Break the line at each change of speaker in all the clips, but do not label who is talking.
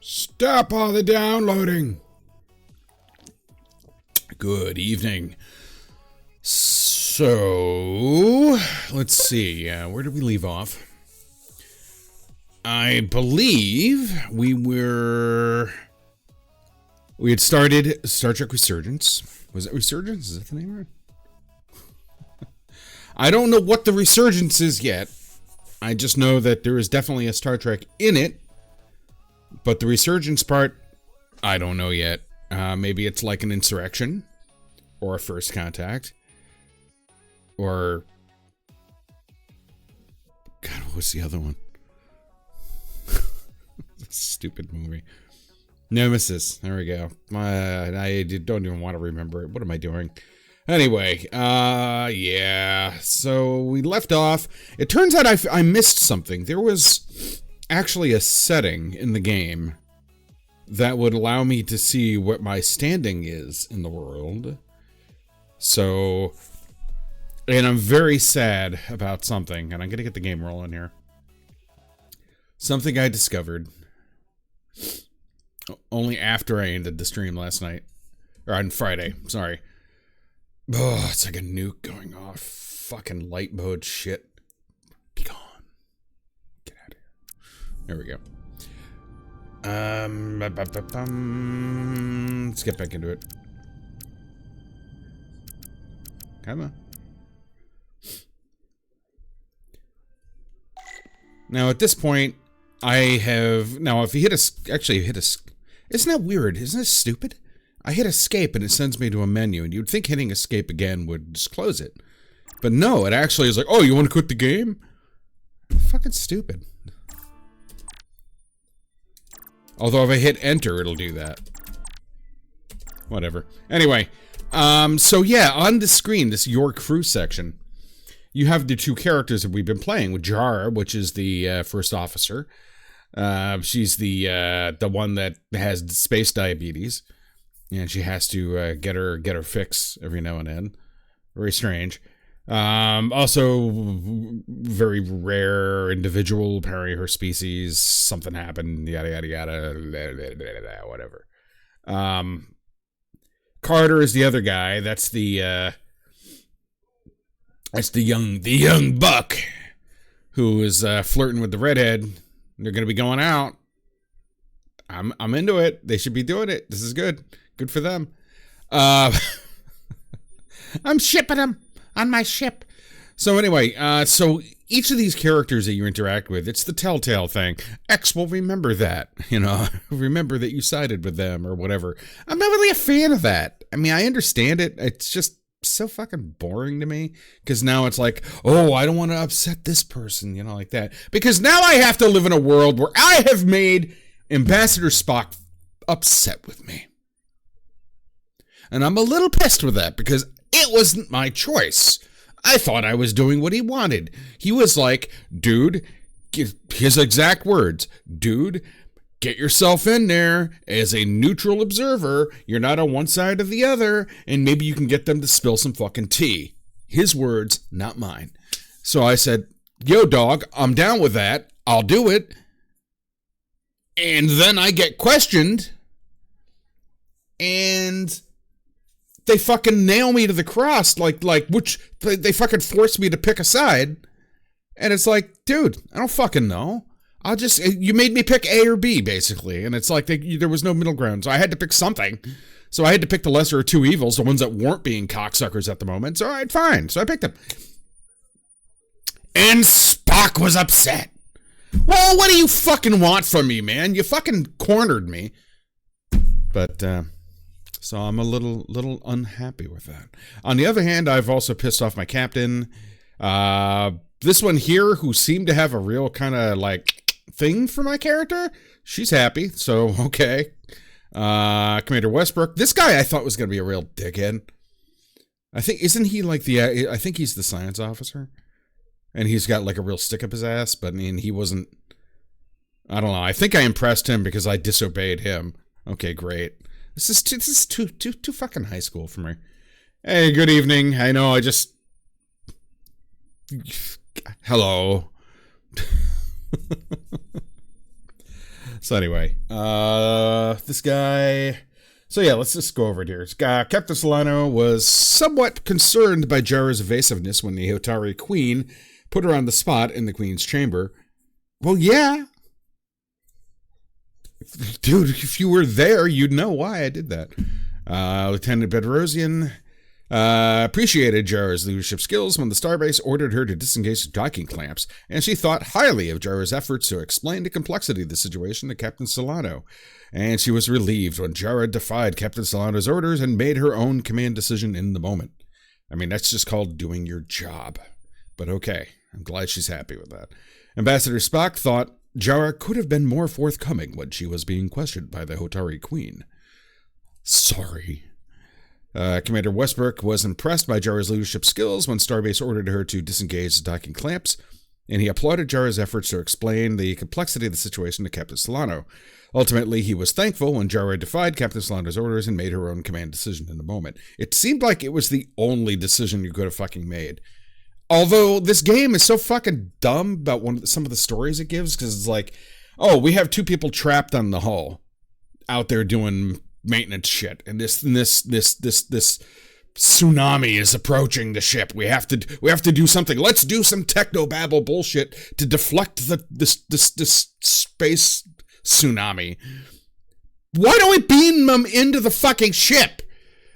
Stop all the downloading. Good evening. So, let's see. Where did we leave off? I believe we had started Star Trek Resurgence. Was it Resurgence? Is that the name of it? I don't know what the Resurgence is yet. I just know that there is definitely a Star Trek in it. But the Resurgence part, I don't know yet. Maybe it's like an insurrection. Or a first contact. Or... God, what's the other one? Stupid movie. Nemesis. There we go. I don't even want to remember it. What am I doing? Anyway, yeah. So we left off. It turns out I missed something. There was actually a setting in the game that would allow me to see what my standing is in the world. So, and I'm very sad about something, and I'm going to get the game rolling here. Something I discovered only after I ended the stream last night. Or on Friday, sorry. Oh, it's like a nuke going off. Fucking light mode shit. Be gone. Get out of here. There we go. Let's get back into it. Come on. Now at this point, I have... Now if you hit a... Actually, you hit a... Isn't that weird? Isn't this stupid? I hit escape and it sends me to a menu, and you'd think hitting escape again would just close it. But no, it actually is like, oh, you want to quit the game? Fucking stupid. Although if I hit enter, it'll do that. Whatever. Anyway, so yeah, on the screen, this Your Crew section, you have the two characters that we've been playing with. Jara, which is the first officer. She's the one that has space diabetes. And she has to get her fix every now and then. Very strange. Also, very rare individual. Apparently, her species, something happened. Yada yada yada. Whatever. Carter is the other guy. That's the young buck who is flirting with the redhead. They're gonna be going out. I'm into it. They should be doing it. This is good. Good for them. I'm shipping them on my ship. So anyway, so each of these characters that you interact with, it's the telltale thing. X will remember that, remember that you sided with them or whatever. I'm not really a fan of that. I mean, I understand it. It's just so fucking boring to me. Because now it's like, oh, I don't want to upset this person, like that. Because now I have to live in a world where I have made Ambassador Spock upset with me. And I'm a little pissed with that because it wasn't my choice. I thought I was doing what he wanted. He was like, dude, his exact words, dude, get yourself in there as a neutral observer. You're not on one side or the other, and maybe you can get them to spill some fucking tea. His words, not mine. So I said, yo, dog, I'm down with that. I'll do it. And then I get questioned, and they fucking nail me to the cross, which they fucking force me to pick a side. And it's like, dude, I don't fucking know. You made me pick A or B, basically. And it's like, there was no middle ground. So I had to pick something. So I had to pick the lesser of two evils, the ones that weren't being cocksuckers at the moment. So all right, fine. So I picked them. And Spock was upset. Well, what do you fucking want from me, man? You fucking cornered me. But, so I'm a little unhappy with that. On the other hand, I've also pissed off my captain. This one here, who seemed to have a real kind of thing for my character, she's happy. So okay. Commander Westbrook, this guy I thought was going to be a real dickhead. I think isn't he I think he's the science officer, and he's got a real stick up his ass. But I mean, he wasn't. I don't know. I think I impressed him because I disobeyed him. Okay, great. This is too fucking high school for me. Hey, good evening. I know I just... Hello. So anyway, this guy... So yeah, let's just go over it here. Captain Solano was somewhat concerned by Jara's evasiveness when the Hotari Queen put her on the spot in the Queen's chamber. Well, yeah. Dude, if you were there, you'd know why I did that. Lieutenant Bedrosian appreciated Jara's leadership skills when the Starbase ordered her to disengage the docking clamps, and she thought highly of Jara's efforts to explain the complexity of the situation to Captain Solano. And she was relieved when Jara defied Captain Solano's orders and made her own command decision in the moment. I mean, that's just called doing your job. But okay, I'm glad she's happy with that. Ambassador Spock thought Jara could have been more forthcoming when she was being questioned by the Hotari Queen. Sorry. Commander Westbrook was impressed by Jara's leadership skills when Starbase ordered her to disengage the docking clamps, and he applauded Jara's efforts to explain the complexity of the situation to Captain Solano. Ultimately, he was thankful when Jara defied Captain Solano's orders and made her own command decision in the moment. It seemed like it was the only decision you could have fucking made. Although this game is so fucking dumb about some of the stories it gives, because it's like, oh, we have two people trapped on the hull out there doing maintenance shit, and this tsunami is approaching the ship. We have to do something. Let's do some technobabble bullshit to deflect this space tsunami. Why don't we beam them into the fucking ship?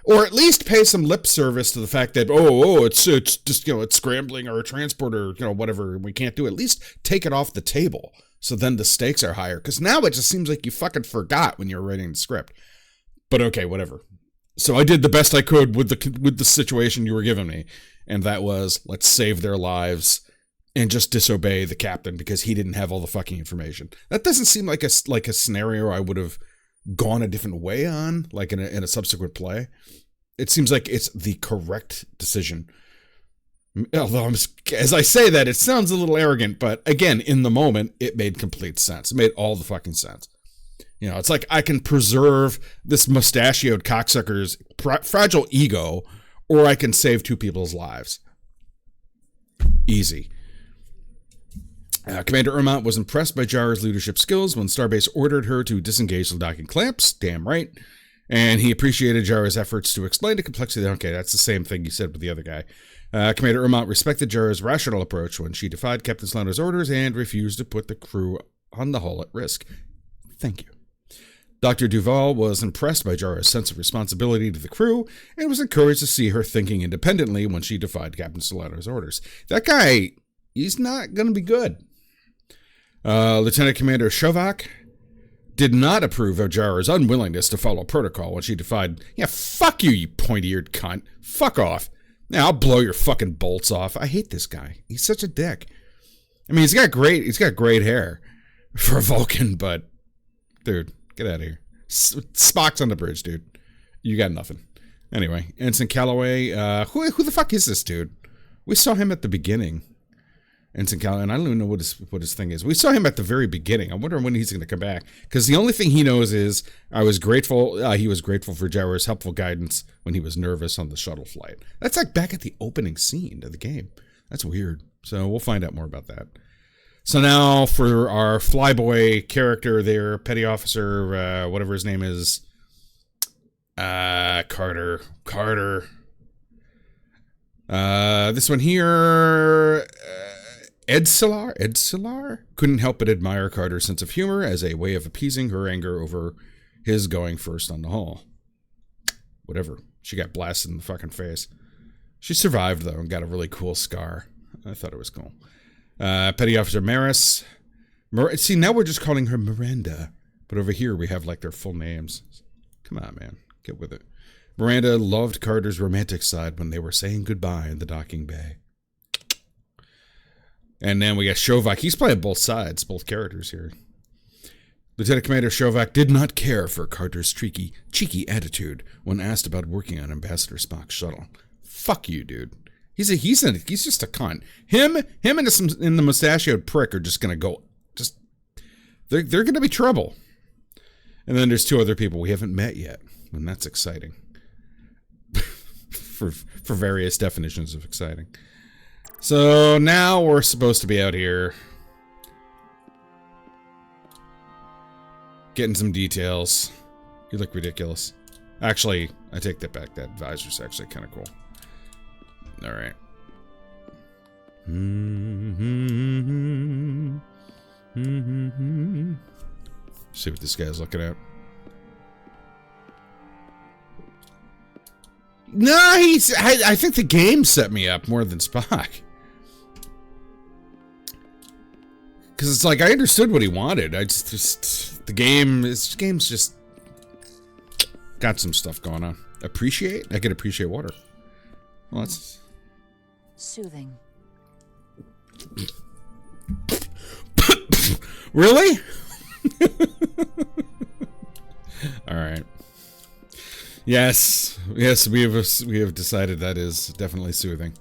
Or at least pay some lip service to the fact that, it's just, it's scrambling or a transporter, whatever, we can't do it. At least take it off the table. So then the stakes are higher. Because now it just seems like you fucking forgot when you were writing the script. But okay, whatever. So I did the best I could with the situation you were giving me. And that was, let's save their lives and just disobey the captain because he didn't have all the fucking information. That doesn't seem like a scenario I would have gone a different way on, like in a subsequent play. It seems like it's the correct decision. Although, as I say that, it sounds a little arrogant, but again, in the moment, it made complete sense. It made all the fucking sense. It's like I can preserve this mustachioed cocksucker's fragile ego, or I can save two people's lives. Easy. Commander Ermont was impressed by Jara's leadership skills when Starbase ordered her to disengage the docking clamps. Damn right. And he appreciated Jara's efforts to explain the complexity. Okay, that's the same thing you said with the other guy. Commander Ermont respected Jara's rational approach when she defied Captain Solano's orders and refused to put the crew on the hull at risk. Thank you. Dr. Duval was impressed by Jara's sense of responsibility to the crew and was encouraged to see her thinking independently when she defied Captain Solano's orders. That guy, he's not going to be good. Lieutenant Commander Shovak did not approve of Jara's unwillingness to follow protocol when she defied, fuck you, you pointy-eared cunt. Fuck off. Now I'll blow your fucking bolts off. I hate this guy. He's such a dick. I mean, he's got great hair for a Vulcan, but dude, get out of here. Spock's on the bridge, dude. You got nothing. Anyway, Ensign Calloway, who the fuck is this dude? We saw him at the beginning. Ensign Calloway, and I don't even know what his thing is. We saw him at the very beginning. I wonder when he's going to come back. Because the only thing he knows is he was grateful for Jara's helpful guidance when he was nervous on the shuttle flight. That's like back at the opening scene of the game. That's weird. So we'll find out more about that. So now for our flyboy character there, petty officer, whatever his name is, Carter. This one here, Edsilar couldn't help but admire Carter's sense of humor as a way of appeasing her anger over his going first on the hull. Whatever. She got blasted in the fucking face. She survived, though, and got a really cool scar. I thought it was cool. Petty Officer Maris. See, now we're just calling her Miranda. But over here we have, like, their full names. Come on, man. Get with it. Miranda loved Carter's romantic side when they were saying goodbye in the docking bay. And then we got Shovak. He's playing both sides, both characters here. Lieutenant Commander Shovak did not care for Carter's cheeky attitude when asked about working on Ambassador Spock's shuttle. Fuck you, dude. He's just a cunt. Him and the mustachioed prick are just gonna go. They're gonna be trouble. And then there's two other people we haven't met yet, and that's exciting. for various definitions of exciting. So now we're supposed to be out here. getting some details. You look ridiculous. Actually, I take that back. That visor's actually kind of cool. All right. See what this guy's looking at. No, I think the game set me up more than Spock. Because it's like, I understood what he wanted. The game's just got some stuff going on. Appreciate? I can appreciate water. Well, that's...
Soothing.
Really? All right. Yes, we have decided that is definitely soothing.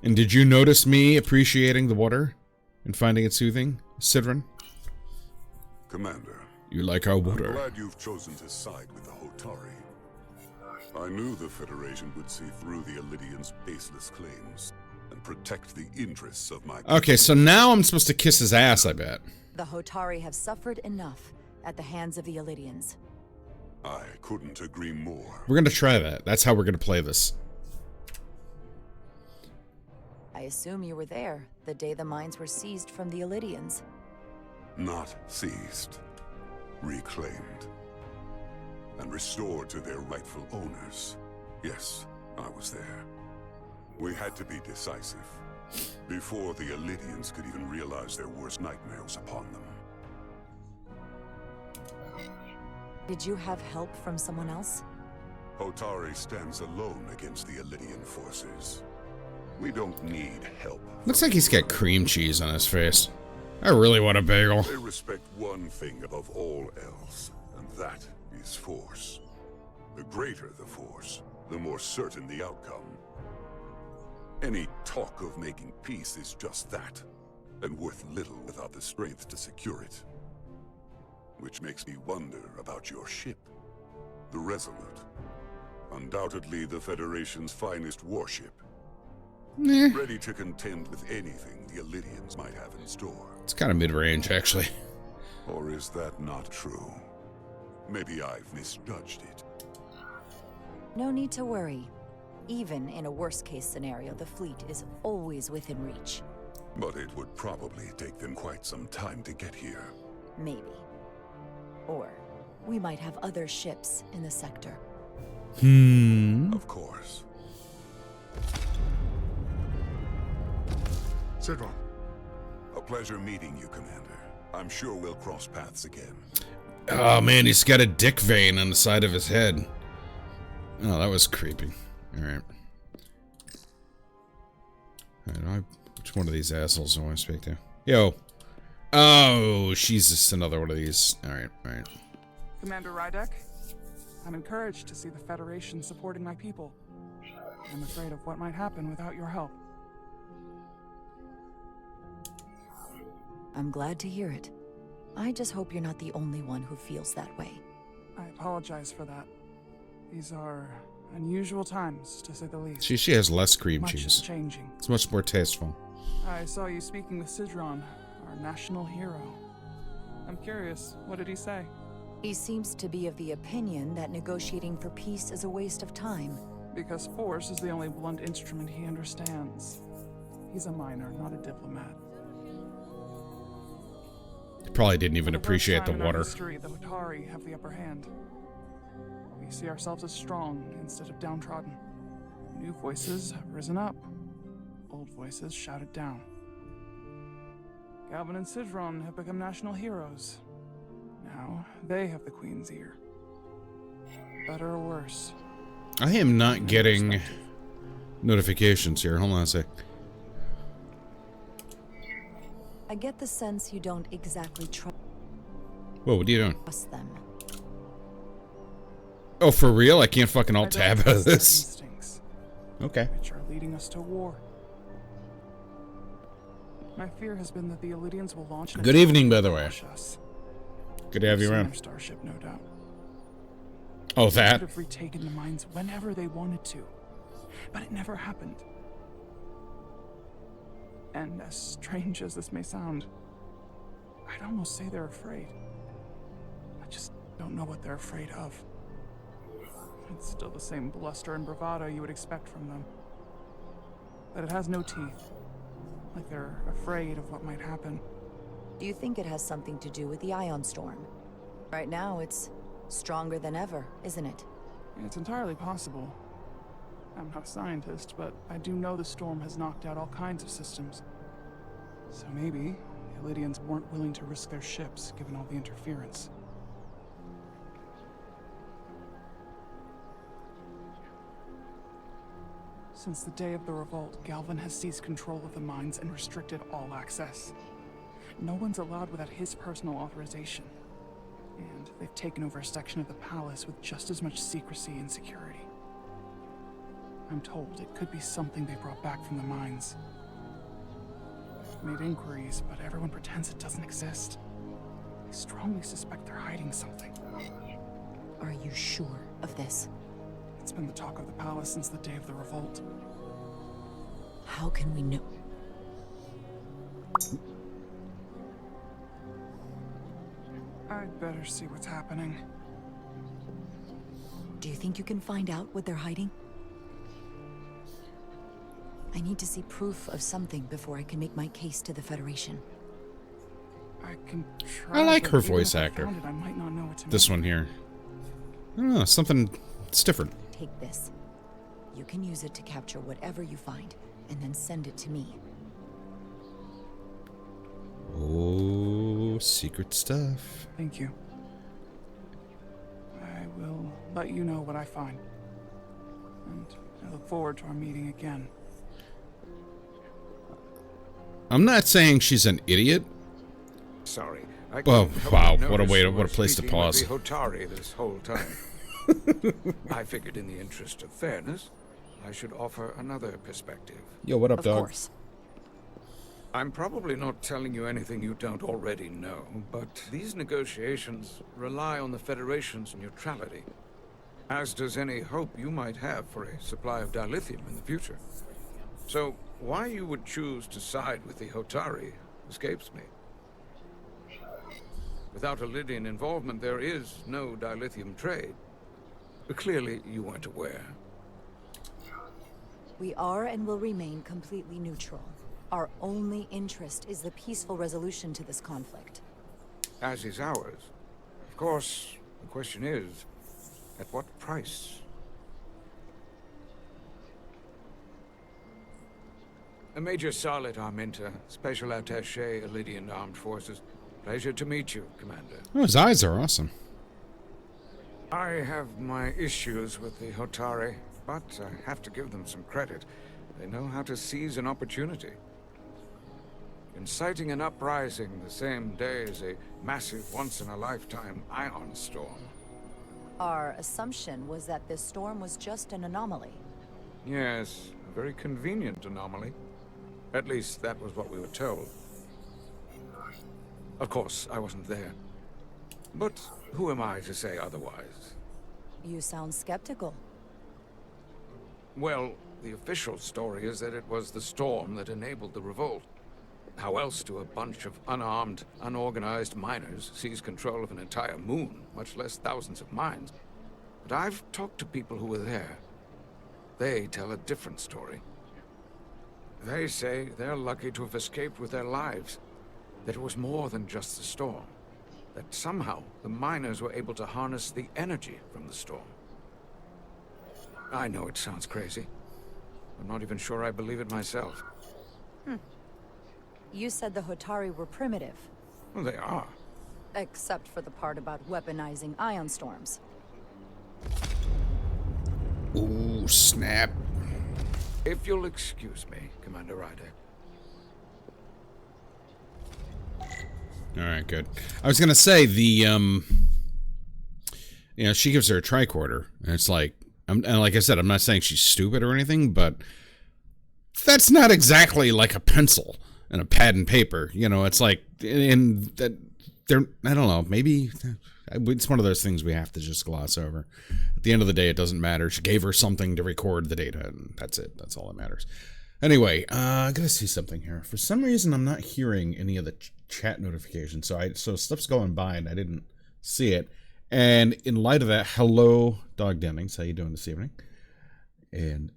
And did you notice me appreciating the water and finding it soothing, Sidran?
Commander,
you like our water?
I'm glad you've chosen to side with the Hotari. I knew the Federation would see through the Elydians' baseless claims and protect the interests of my...
Okay, so now I'm supposed to kiss his ass, I bet.
The Hotari have suffered enough at the hands of the Elydians.
I couldn't agree more.
We're gonna try that. That's how we're gonna play this.
I assume you were there the day the mines were seized from the Elydians.
Not seized. Reclaimed. And restored to their rightful owners. Yes, I was there. We had to be decisive. Before the Elydians could even realize their worst nightmares upon them.
Did you have help from someone else?
Hotari stands alone against the Elydian forces. We don't need help.
Looks like he's got cream cheese on his face. I really want a bagel.
They respect one thing above all else, and that is force. The greater the force, the more certain the outcome. Any talk of making peace is just that, and worth little without the strength to secure it. Which makes me wonder about your ship, the Resolute. Undoubtedly the Federation's finest warship. Ready to contend with anything the Elydians might have in store.
It's kind of mid-range, actually.
Or is that not true? Maybe I've misjudged it.
No need to worry. Even in a worst-case scenario, the fleet is always within reach.
But it would probably take them quite some time to get here.
Maybe. Or we might have other ships in the sector.
Of course.
Sidron.
A pleasure meeting you, Commander. I'm sure we'll cross paths again.
Oh man, he's got a dick vein on the side of his head. Oh, that was creepy. Alright. Which one of these assholes do I want to speak to? Yo. Oh, she's just another one of these. Alright, alright.
Commander Rydek, I'm encouraged to see the Federation supporting my people. I'm afraid of what might happen without your help.
I'm glad to hear it. I just hope you're not the only one who feels that way.
I apologize for that. These are unusual times, to say the least.
She has less cream
Much
cheese.
is changing.
It's much more tasteful.
I saw you speaking with Sidron, our national hero. I'm curious, what did he say?
He seems to be of the opinion that negotiating for peace is a waste of time.
Because force is the only blunt instrument he understands. He's a miner, not a diplomat.
He probably didn't even
For the first
appreciate the
time in our
water.
history, the Hotari have the upper hand. We see ourselves as strong instead of downtrodden. New voices have risen up. Old voices shouted down. Galvin and Sidron have become national heroes. Now they have the Queen's ear. Better or worse?
I am not getting notifications here. Hold on a sec.
I get the sense you don't exactly
Whoa, what are you doing?
trust them.
Oh, for real? I can't fucking
I
alt
don't
tab out
trust
of
their
this.
instincts,
Okay.
which are leading us to war. My fear has been that the Elydians will launch an
Good
attack
evening, by the
to
way.
crush us.
Good to have you
Seen
around.
their starship, no doubt.
Oh,
They
that?
could have retaken the mines whenever they wanted to, but it never happened. And as strange as this may sound, I'd almost say they're afraid. I just don't know what they're afraid of. It's still the same bluster and bravado you would expect from them. But it has no teeth. Like they're afraid of what might happen.
Do you think it has something to do with the ion storm? Right now, it's stronger than ever, isn't it?
It's entirely possible. I'm not a scientist, but I do know the storm has knocked out all kinds of systems. So maybe the Lydians weren't willing to risk their ships, given all the interference. Since the day of the revolt, Galvin has seized control of the mines and restricted all access. No one's allowed without his personal authorization. And they've taken over a section of the palace with just as much secrecy and security. I'm told it could be something they brought back from the mines. I've made inquiries, but everyone pretends it doesn't exist. I strongly suspect they're hiding something.
Are you sure of this?
It's been the talk of the palace since the day of the revolt.
How can we know?
I'd better see what's happening.
Do you think you can find out what they're hiding? I need to see proof of something before I can make my case to the Federation.
I can try.
I like
but
her
even
voice
if I
actor.
found it, I might not know what to
This
make.
one here. I don't know, something. It's different.
Take this. You can use it to capture whatever you find, and then send it to me.
Oh, secret stuff.
Thank you. I will let you know what I find. And I look forward to our meeting again.
I'm not saying she's an idiot.
Sorry.
Oh, wow, what a place to pause.
The Hotari this whole time. I figured in the interest of fairness, I should offer another perspective.
Yo, what up,
Of
dog?
course.
I'm probably not telling you anything you don't already know, but these negotiations rely on the Federation's neutrality, as does any hope you might have for a supply of dilithium in the future. So, why you would choose to side with the Hotari escapes me. Without a Lydian involvement, there is no dilithium trade. Clearly, you weren't aware.
We are and will remain completely neutral. Our only interest is the peaceful resolution to this conflict.
As is ours. Of course, the question is, at what price? Major Salit Arminta, Special Attaché, Lydian Armed Forces. Pleasure to meet you, Commander.
Oh, his eyes are awesome.
I have my issues with the Hotari, but I have to give them some credit. They know how to seize an opportunity. Inciting an uprising the same day as a massive once-in-a-lifetime ion storm.
Our assumption was that this storm was just an anomaly.
Yes, a very convenient anomaly. At least that was what we were told. Of course, I wasn't there. But who am I to say otherwise?
You sound skeptical.
Well, the official story is that it was the storm that enabled the revolt. How else do a bunch of unarmed, unorganized miners seize control of an entire moon, much less thousands of mines? But I've talked to people who were there. They tell a different story. They say they're lucky to have escaped with their lives, that it was more than just the storm, that somehow the miners were able to harness the energy from the storm. I know it sounds crazy. I'm not even sure I believe it myself.
You said the Hotari were primitive,
Well, they are.
except for the part about weaponizing ion storms.
Ooh, snap.
If you'll excuse me, Commander Ryder.
All right, good. I was gonna say she gives her a tricorder, and it's like, and like I said, I'm not saying she's stupid or anything, but that's not exactly like a pencil and a pad and paper. It's like, in that they're, I don't know, maybe it's one of those things we have to just gloss over. At the end of the day, it doesn't matter. She gave her something to record the data, and that's it. That's all that matters. Anyway, I gotta see something here. For some reason, I'm not hearing any of the chat notifications, so stuff's going by, and I didn't see it. And in light of that, hello, Dog Dennings. How you doing this evening? And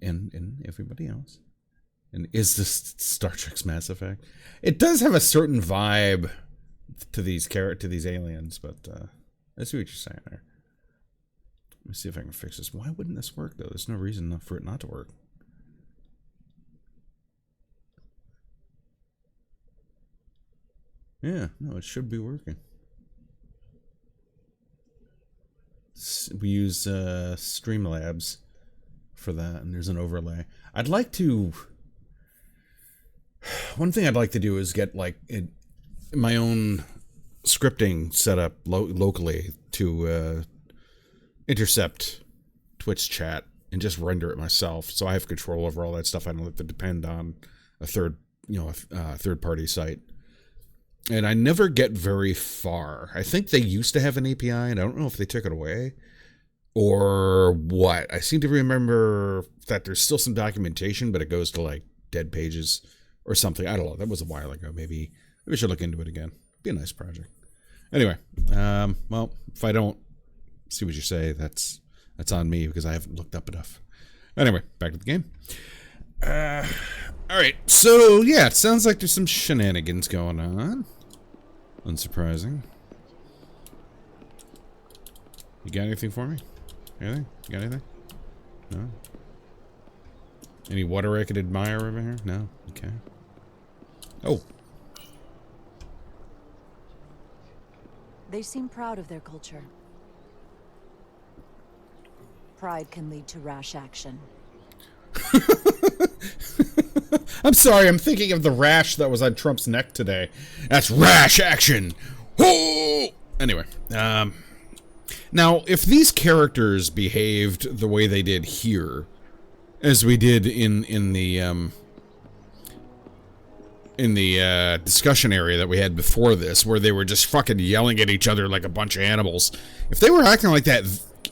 everybody else. And is this Star Trek's Mass Effect? It does have a certain vibe to these aliens, but I see what you're saying there. Let me see if I can fix this. Why wouldn't this work, though? There's no reason for it not to work. Yeah, no, it should be working. We use Streamlabs for that, and there's an overlay. I'd like to... One thing I'd like to do is get, like, my own scripting set up locally to intercept Twitch chat and just render it myself, so I have control over all that stuff. I don't have to depend on a third-party site. And I never get very far. I think they used to have an API, and I don't know if they took it away or what. I seem to remember that there's still some documentation, but it goes to like dead pages or something. I don't know. That was a while ago. Maybe we should look into it again. Be a nice project. Anyway, well, if I don't see what you say, that's on me because I haven't looked up enough. Anyway, back to the game. Alright, so yeah, it sounds like there's some shenanigans going on. Unsurprising. You got anything for me? Anything? You got anything? No? Any water I could admire over here? No? Okay. Oh.
They seem proud of their culture. Pride can lead to rash action.
I'm sorry, I'm thinking of the rash that was on Trump's neck today. That's rash action! Oh! Anyway, now, if these characters behaved the way they did here, as we did in the discussion area that we had before this, where they were just fucking yelling at each other like a bunch of animals, if they were acting like that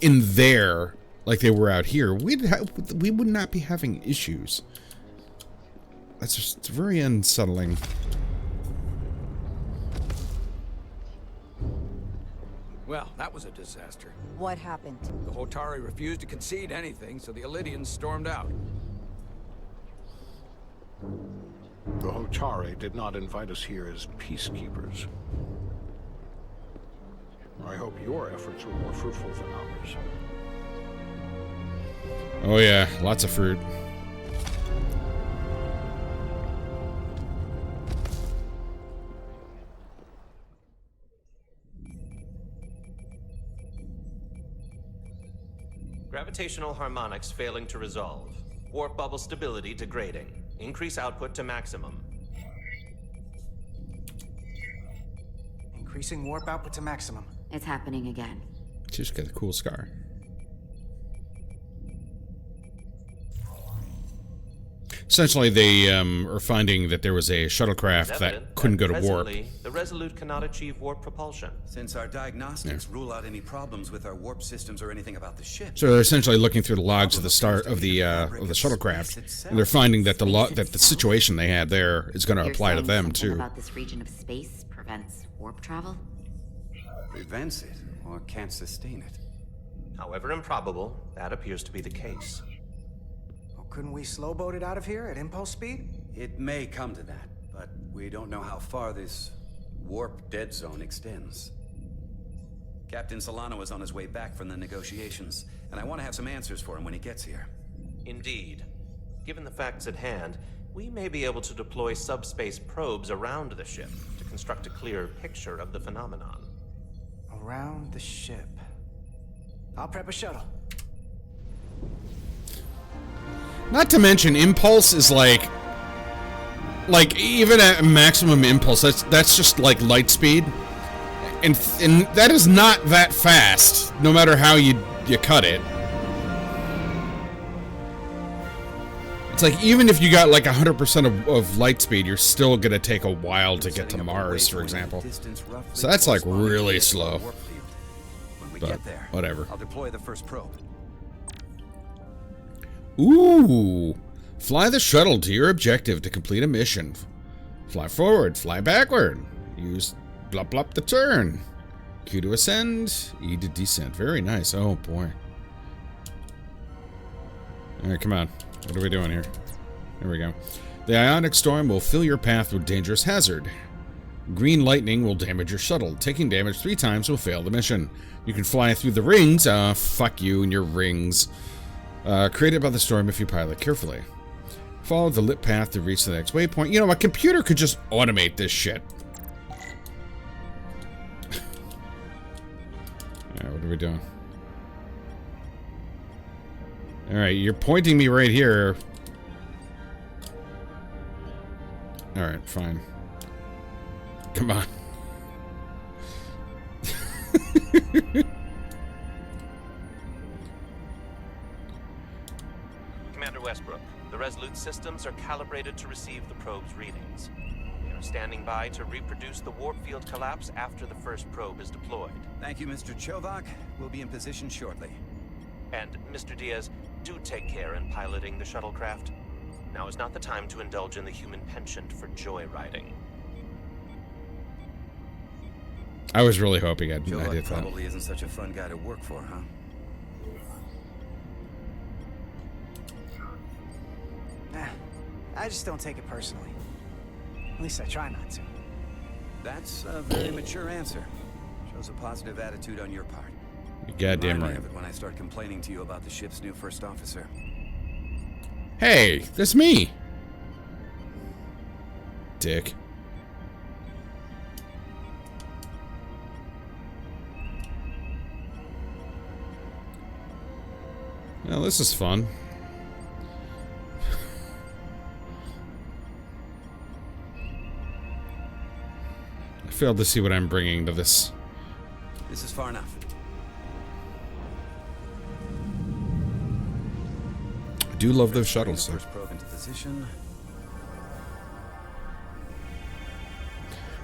in there, like they were out here, we would not be having issues. That's just, it's very unsettling.
Well, that was a disaster.
What happened?
The Hotari refused to concede anything, so the Illidians stormed out.
The Hotari did not invite us here as peacekeepers. I hope your efforts were more fruitful than ours.
Oh yeah, lots of fruit.
Gravitational harmonics failing to resolve. Warp bubble stability degrading. Increase output to maximum.
Increasing warp output to maximum.
It's happening again.
She's got a cool scar. Essentially, they are finding that there was a shuttlecraft that couldn't go to warp.
The Resolute cannot achieve warp propulsion.
Since our diagnostics rule out any problems with our warp systems or anything about the ship.
So they're essentially looking through the logs of the start of the shuttlecraft, and they're finding that the situation they had there is going to apply to them too.
About this region of space prevents warp travel?
Prevents it or can't sustain it.
However improbable, that appears to be the case.
Couldn't we slowboat it out of here at impulse speed?
It may come to that, but we don't know how far this warp dead zone extends. Captain Solano is on his way back from the negotiations, and I want to have some answers for him when he gets here.
Indeed. Given the facts at hand, we may be able to deploy subspace probes around the ship to construct a clear picture of the phenomenon.
Around the ship. I'll prep a shuttle.
Not to mention, impulse is like even at maximum impulse, that's just like light speed, and that is not that fast, no matter how you cut it. It's like even if you got like 100% of light speed, you're still gonna take a while to get to Mars, for example. So that's like really slow.
When we
But
get there,
whatever.
I'll deploy the first probe.
Ooh! Fly the shuttle to your objective to complete a mission. Fly forward, fly backward. Use blop blop the turn. Q to ascend, E to descend. Very nice. Oh, boy. Alright, come on. What are we doing here? There we go. The ionic storm will fill your path with dangerous hazard. Green lightning will damage your shuttle. Taking damage 3 times will fail the mission. You can fly through the rings. Fuck you and your rings. Created by the storm if you pilot carefully. Follow the lit path to reach the next waypoint. You know, a computer could just automate this shit. Alright, what are we doing? Alright, you're pointing me right here. Alright, fine. Come on.
Commander Westbrook, the Resolute systems are calibrated to receive the probe's readings. They are standing by to reproduce the warp field collapse after the first probe is deployed.
Thank you, Mr. Chovak. We'll be in position shortly.
And, Mr. Diaz, do take care in piloting the shuttlecraft. Now is not the time to indulge in the human penchant for joyriding.
I was really hoping I did
Chovak
that.
probably isn't such a fun guy to work for, huh?
I just don't take it personally. At least I try not to.
That's a very mature answer. Shows a positive attitude on your part.
You're goddamn
Remind me
right.
of it when I start complaining to you about the ship's new first officer.
Hey, that's me. Dick. Well, this is fun. I failed to see what I'm bringing to this.
This is far enough.
I do love those shuttles, though.
First probe into position.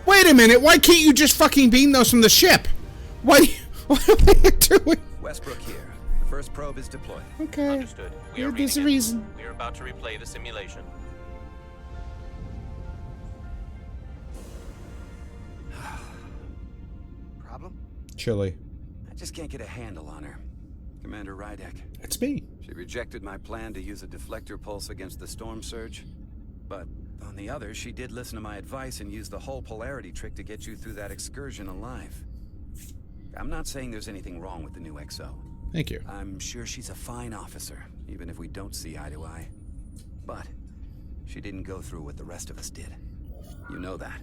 Wait a minute, why can't you just fucking beam those from the ship? What are you doing?
Westbrook here. The first probe is deployed.
Okay.
Understood. We are
There's a
reading it.
reason.
We are about to replay the simulation.
Problem?
Chilly.
I just can't get a handle on her. Commander Rydek.
It's me.
She rejected my plan to use a deflector pulse against the storm surge. But on the other, she did listen to my advice and use the whole polarity trick to get you through that excursion alive. I'm not saying there's anything wrong with the new XO.
Thank you.
I'm sure she's a fine officer, even if we don't see eye to eye. But she didn't go through what the rest of us did. You know that.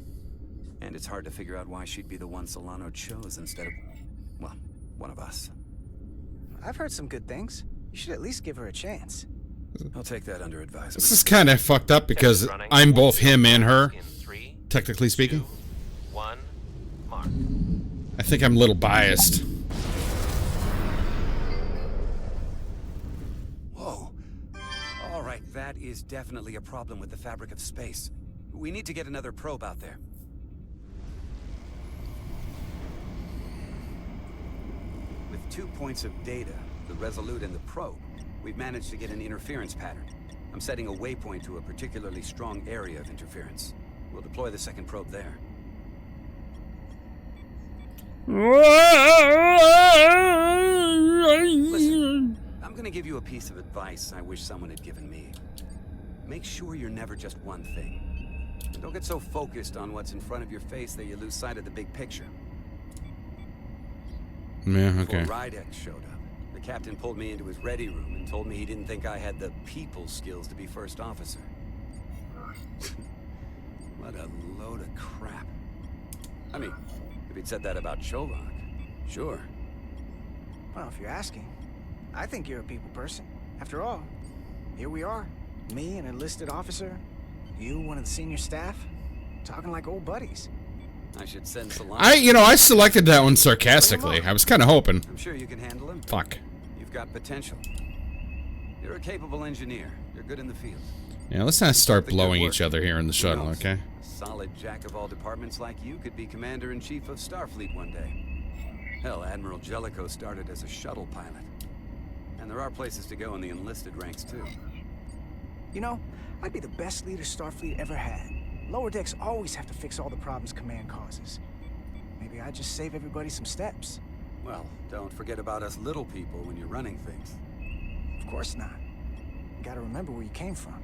And it's hard to figure out why she'd be the one Solano chose instead of, well, one of us.
I've heard some good things. You should at least give her a chance.
I'll take that under advisement.
This is kind of fucked up because I'm both him and her,
In 3,
technically speaking.
2, 1, mark.
I think I'm a little biased.
Whoa. All right, that is definitely a problem with the fabric of space. We need to get another probe out there. With 2 points of data, the Resolute and the probe, we've managed to get an interference pattern. I'm setting a waypoint to a particularly strong area of interference. We'll deploy the second probe there. Listen, I'm gonna give you a piece of advice I wish someone had given me. Make sure you're never just one thing. Don't get so focused on what's in front of your face that you lose sight of the big picture.
Yeah, okay.
Before Rydek showed up, the captain pulled me into his ready room and told me he didn't think I had the people skills to be first officer. What a load of crap. I mean, if he'd said that about Chovak, sure.
Well, if you're asking, I think you're a people person. After all, here we are. Me, an enlisted officer. You, one of the senior staff. Talking like old buddies.
I should send Solano.
I selected that one sarcastically. I was kind of hoping.
I'm sure you can handle him.
Fuck.
You've got potential. You're a capable engineer. You're good in the field.
Yeah, let's not start
Something good
blowing
work.
each other here in the
Who
shuttle,
knows?
okay?
A solid jack of all departments like you could be commander-in-chief of Starfleet one day. Hell, Admiral Jellicoe started as a shuttle pilot. And there are places to go in the enlisted ranks, too.
You know, I'd be the best leader Starfleet ever had. Lower decks always have to fix all the problems command causes. Maybe Maybe I just save everybody some steps.
Well, don't forget about us little people when you're running things.
Of course not. You gotta remember where you came from.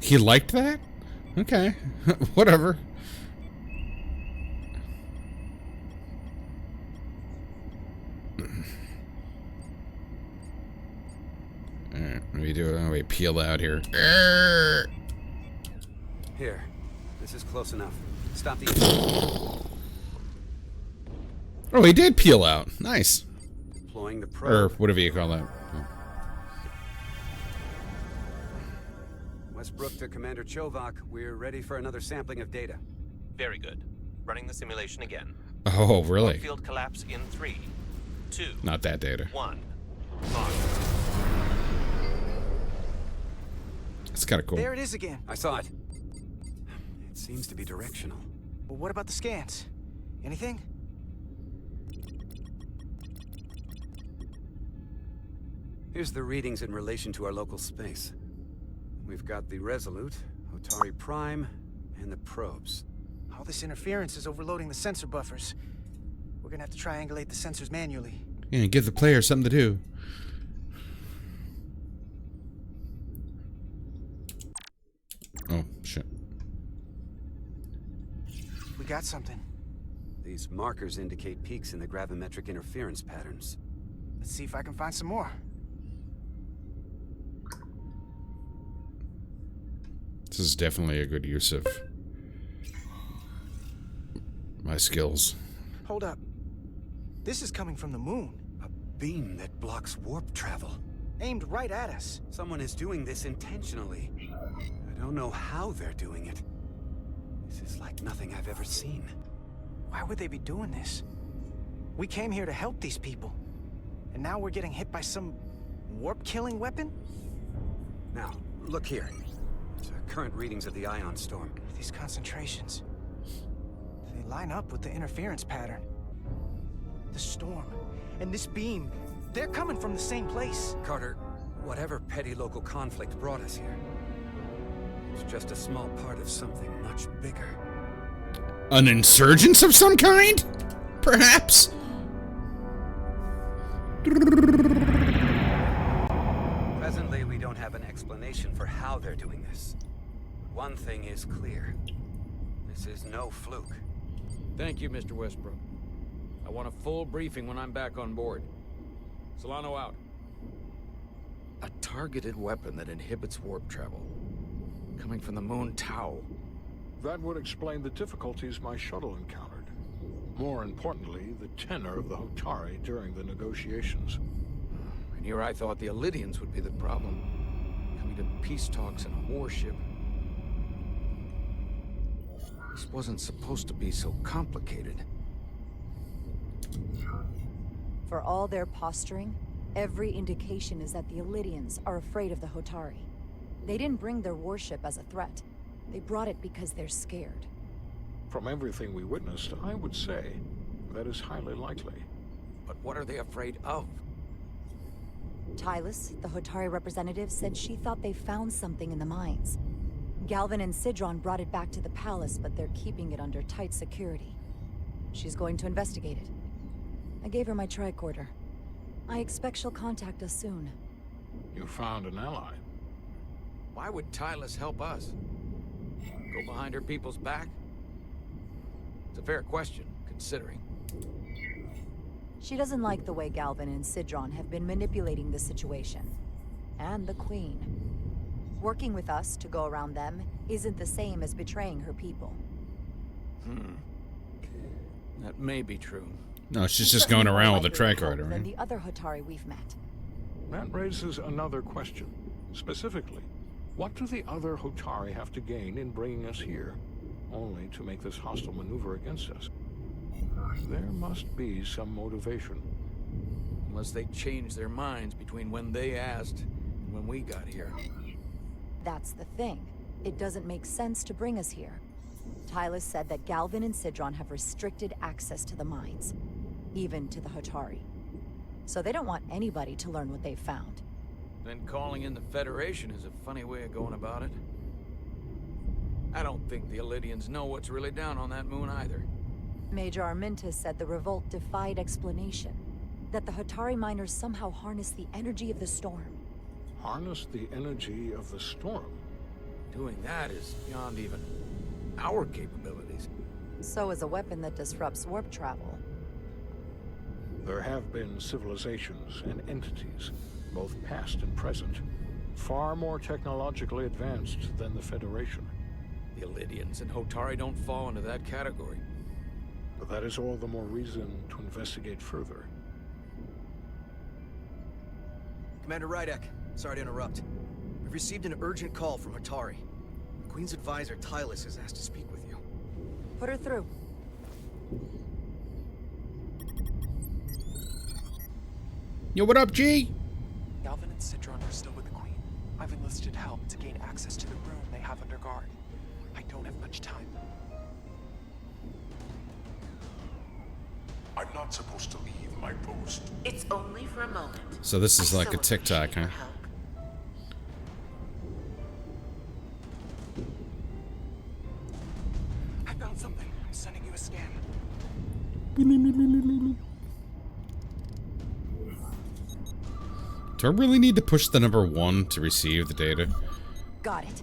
He liked that? Okay. Whatever. Alright, what do we do? Oh, we peel out here.
Here. This is close enough. Stop the...
Oh, he did peel out. Nice.
Deploying the
Or
probe.
whatever you call that.
Westbrook to Commander Chovak. We're ready for another sampling of data.
Very good. Running the simulation again.
Oh, really?
Field collapse in 3, 2,
Not that data.
1. On.
It's kind of cool.
There it is again.
I saw it. It seems to be directional.
Well, what about the scans? Anything?
Here's the readings in relation to our local space. We've got the Resolute, Otari Prime, and the probes.
All this interference is overloading the sensor buffers. We're gonna have to triangulate the sensors manually.
Yeah, give the player something to do. Oh, shit.
We got something.
These markers indicate peaks in the gravimetric interference patterns.
Let's see if I can find some more.
This is definitely a good use of my skills.
Hold up. This is coming from the moon.
A beam that blocks warp travel.
Aimed right at us.
Someone is doing this intentionally. I don't know how they're doing it. This is like nothing I've ever seen.
Why would they be doing this? We came here to help these people. And now we're getting hit by some warp-killing weapon?
Now, look here. It's current readings of the ion storm.
These concentrations. They line up with the interference pattern. The storm and this beam, they're coming from the same place.
Carter, whatever petty local conflict brought us here, it's just a small part of something much bigger.
An insurgence of some kind? Perhaps?
Presently, we don't have an explanation for how they're doing this. One thing is clear. This is no fluke.
Thank you, Mr. Westbrook. I want a full briefing when I'm back on board. Solano out. A targeted weapon that inhibits warp travel. Coming from the moon Tau.
That would explain the difficulties my shuttle encountered. More importantly, the tenor of the Hotari during the negotiations.
And here I thought the Illidians would be the problem. Coming to peace talks in a warship. This wasn't supposed to be so complicated.
For all their posturing, every indication is that the Illidians are afraid of the Hotari. They didn't bring their warship as a threat. They brought it because they're scared.
From everything we witnessed, I would say that is highly likely.
But what are they afraid of?
Tylus, the Hotari representative, said she thought they found something in the mines. Galvin and Sidron brought it back to the palace, but they're keeping it under tight security. She's going to investigate it. I gave her my tricorder. I expect she'll contact us soon.
You found an ally.
Why would Tylus help us? Go behind her people's back? It's a fair question, considering.
She doesn't like the way Galvin and Sidron have been manipulating the situation. And the Queen. Working with us to go around them isn't the same as betraying her people.
That may be true.
No, she's just going around with a tricorder,
Than
right?
the other Hotari we've met.
That raises another question. Specifically, what do the other Hotari have to gain in bringing us here, only to make this hostile maneuver against us? There must be some motivation.
Unless they changed their minds between when they asked and when we got here.
That's the thing. It doesn't make sense to bring us here. Tylus said that Galvin and Sidron have restricted access to the mines, even to the Hotari. So they don't want anybody to learn what they've found.
Then calling in the Federation is a funny way of going about it. I don't think the Elydians know what's really down on that moon either.
Major Armintas said the revolt defied explanation. That the Hotari miners somehow harnessed the energy of the storm.
Harness the energy of the storm?
Doing that is beyond even our capabilities.
So is a weapon that disrupts warp travel.
There have been civilizations and entities, both past and present, far more technologically advanced than the Federation.
The Elydians and Hotari don't fall into that category.
But that is all the more reason to investigate further.
Commander Rydek, sorry to interrupt. We've received an urgent call from Hotari. The Queen's advisor, Tylus, has asked to speak with you.
Put her through.
Yo, what up, G?
Galvin and Sidron are still with the Queen. I've enlisted help to gain access to the room they have under guard. I don't have much time.
I'm not supposed to leave my post.
It's only for a moment.
So this is like a TikTok, huh?
I found something. I'm sending you a scan.
Do I really need to push the number 1 to receive the data?
Got it.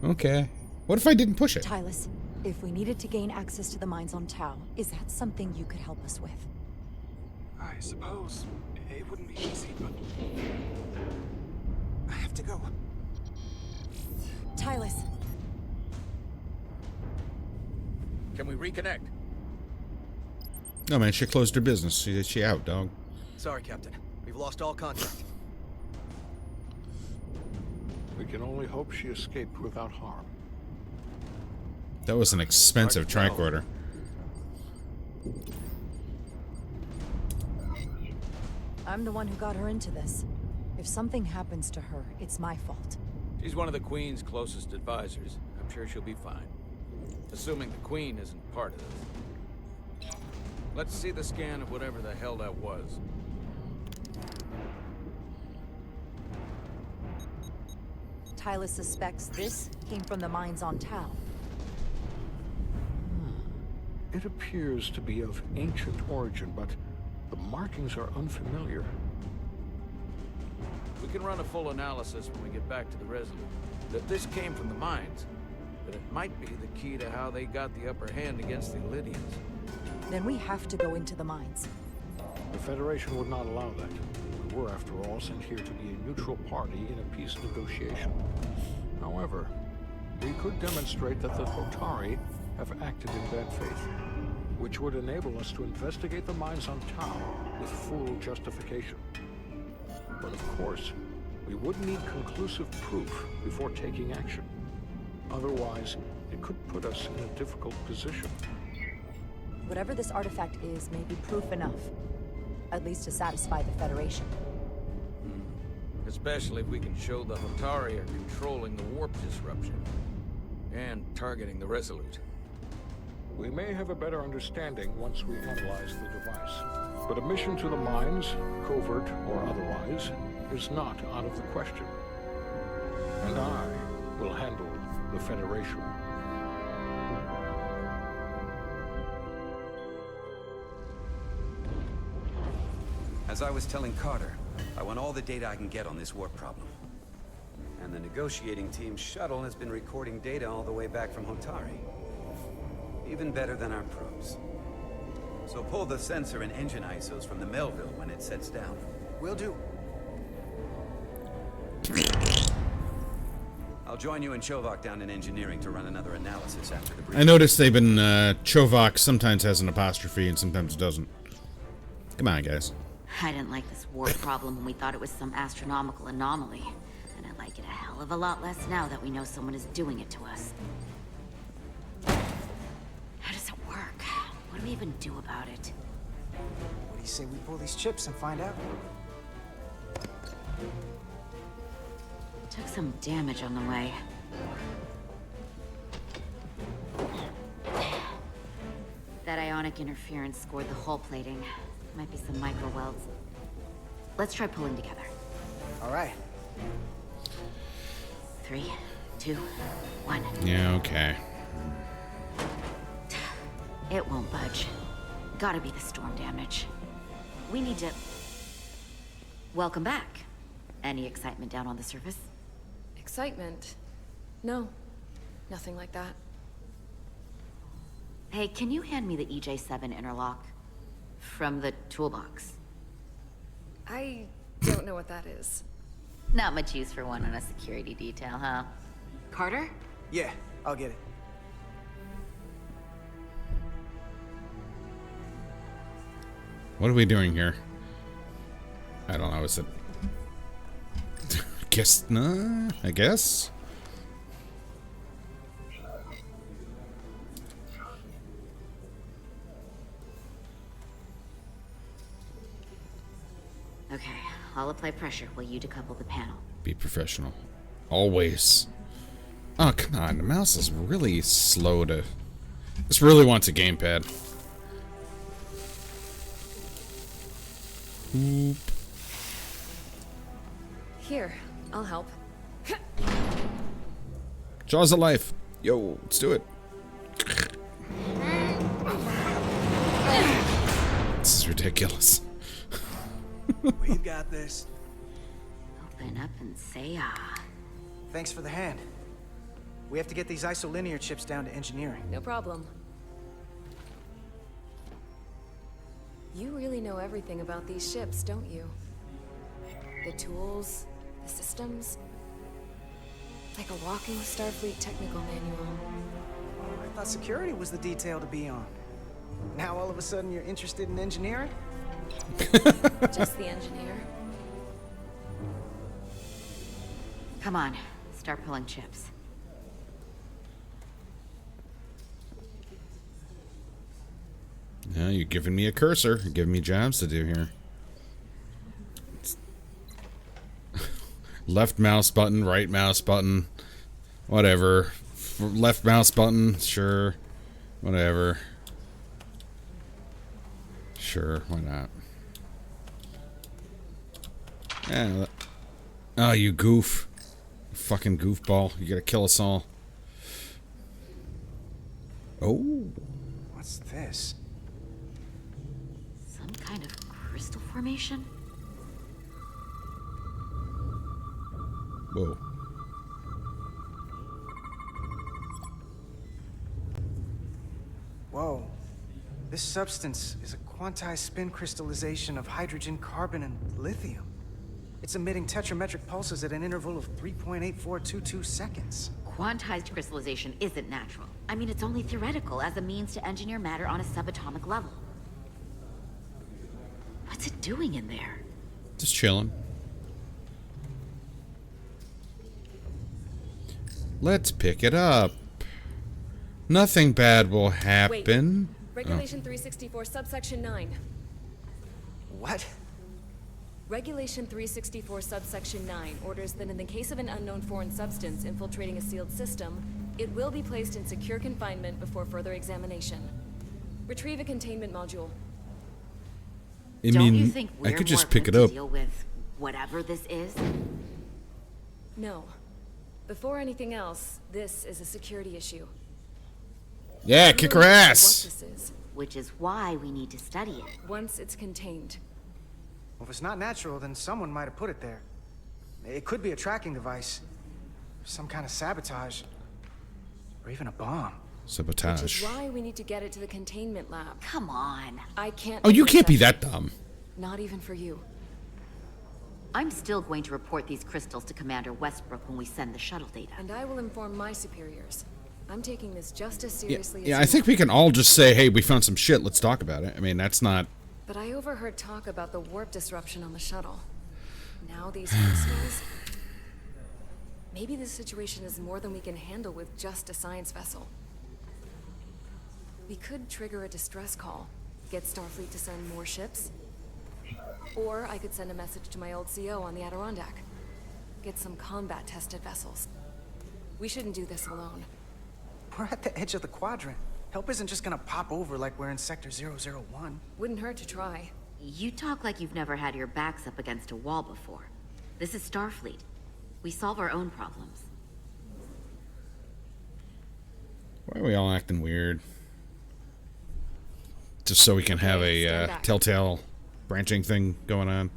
Okay. What if I didn't push it?
Tylus, if we needed to gain access to the mines on Tau, is that something you could help us with?
I suppose it wouldn't be easy, but I have to go.
Tylus.
Can we reconnect?
No, man, she closed her business. She out, dog.
Sorry, Captain. We've lost all contact.
We can only hope she escaped without harm.
That was an expensive tricorder.
I'm the one who got her into this. If something happens to her, it's my fault.
She's one of the Queen's closest advisors. I'm sure she'll be fine. Assuming the Queen isn't part of this. Let's see the scan of whatever the hell that was.
Tylus suspects this came from the mines on Tau.
It appears to be of ancient origin, but the markings are unfamiliar.
We can run a full analysis when we get back to the Resolute. That this came from the mines, but it might be the key to how they got the upper hand against the Elydians.
Then we have to go into the mines.
The Federation would not allow that. We were, after all, sent here to be a neutral party in a peace negotiation. However, we could demonstrate that the Hotari have acted in bad faith, which would enable us to investigate the mines on Tau with full justification. But of course, we would need conclusive proof before taking action. Otherwise, it could put us in a difficult position.
Whatever this artifact is may be proof enough. At least to satisfy the Federation.
Especially if we can show the Hotari are controlling the warp disruption. And targeting the Resolute.
We may have a better understanding once we analyze the device. But a mission to the mines, covert or otherwise, is not out of the question. And I will handle the Federation.
As I was telling Carter, I want all the data I can get on this warp problem. And the negotiating team's shuttle has been recording data all the way back from Hotari. Even better than our probes. So pull the sensor and engine ISOs from the Melville when it sets down.
Will do.
I'll join you and Chovak down in engineering to run another analysis after the briefing.
I noticed they've been, Chovak sometimes has an apostrophe and sometimes doesn't. Come on, guys.
I didn't like this warp problem when we thought it was some astronomical anomaly. And I like it a hell of a lot less now that we know someone is doing it to us. How does it work? What do we even do about it?
What do you say we pull these chips and find out?
Took some damage on the way. That ionic interference scored the hull plating. Might be some micro welds. Let's try pulling together.
All right.
3, 2, 1.
Yeah, okay.
It won't budge. Gotta be the storm damage. We need to... Welcome back. Any excitement down on the surface?
Excitement? No. Nothing like that.
Hey, can you hand me the EJ7 interlock? From the toolbox.
I don't know what that is.
Not much use for one on a security detail, huh? Carter?
Yeah, I'll get it.
What are we doing here? I don't know. Is it? Guess nah. I guess.
Okay, I'll apply pressure while you decouple the panel.
Be professional. Always. Oh, come on. The mouse is really slow to... This really wants a gamepad. Oop.
Here, I'll help.
Jaws of life. Yo, let's do it. This is ridiculous.
We've got this.
Open up and say ah.
Thanks for the hand. We have to get these isolinear chips down to engineering.
No problem. You really know everything about these ships, don't you? The tools, the systems. Like a walking Starfleet technical manual.
I thought security was the detail to be on. Now all of a sudden you're interested in engineering?
Just the engineer.
Come on, start pulling chips.
Now you're giving me a cursor. You're giving me jobs to do here. Left mouse button, right mouse button, whatever. Left mouse button, sure. Whatever. Sure, why not? Yeah. Oh, you goof. You fucking goofball. You gotta kill us all. Oh.
What's this?
Some kind of crystal formation?
Whoa.
Whoa. This substance is a quantized spin crystallization of hydrogen, carbon, and lithium. It's emitting tetrametric pulses at an interval of 3.8422 seconds.
Quantized crystallization isn't natural. I mean, it's only theoretical as a means to engineer matter on a subatomic level. What's it doing in there?
Just chilling. Let's pick it up. Nothing bad will happen.
Wait. Regulation 364, subsection 9.
What?
Regulation 364, subsection 9 orders that in the case of an unknown foreign substance infiltrating a sealed system, it will be placed in secure confinement before further examination. Retrieve a containment module.
I
Don't
mean,
you think
I
we're
could just
more
pick it
equipped
up.
to deal with whatever this is?
No. Before anything else, this is a security issue.
Yeah, kick her
What
ass.
this is,
Which is why we need to study it.
once it's contained.
Well, if it's not natural, then someone might have put it there. It could be a tracking device. Some kind of sabotage. Or even a bomb.
Which
Sabotage.
is why we need to get it to the containment lab.
Come on.
I can't.
Oh, you
miss
can't be
that.
that dumb.
Not even for you.
I'm still going to report these crystals to Commander Westbrook when we send the shuttle data.
And I will inform my superiors. I'm taking this just as seriously as
Yeah,
you
I think
are.
we can all just say, hey, we found some shit, let's talk about it. I mean, that's not...
But I overheard talk about the warp disruption on the shuttle. Now these crystals. Maybe this situation is more than we can handle with just a science vessel. We could trigger a distress call, get Starfleet to send more ships. Or I could send a message to my old CO on the Adirondack. Get some combat-tested vessels. We shouldn't do this alone.
We're at the edge of the quadrant. Help isn't just gonna pop over like we're in Sector 001.
Wouldn't hurt to try.
You talk like you've never had your backs up against a wall before. This is Starfleet. We solve our own problems.
Why are we all acting weird? Just so we can have a telltale branching thing going on.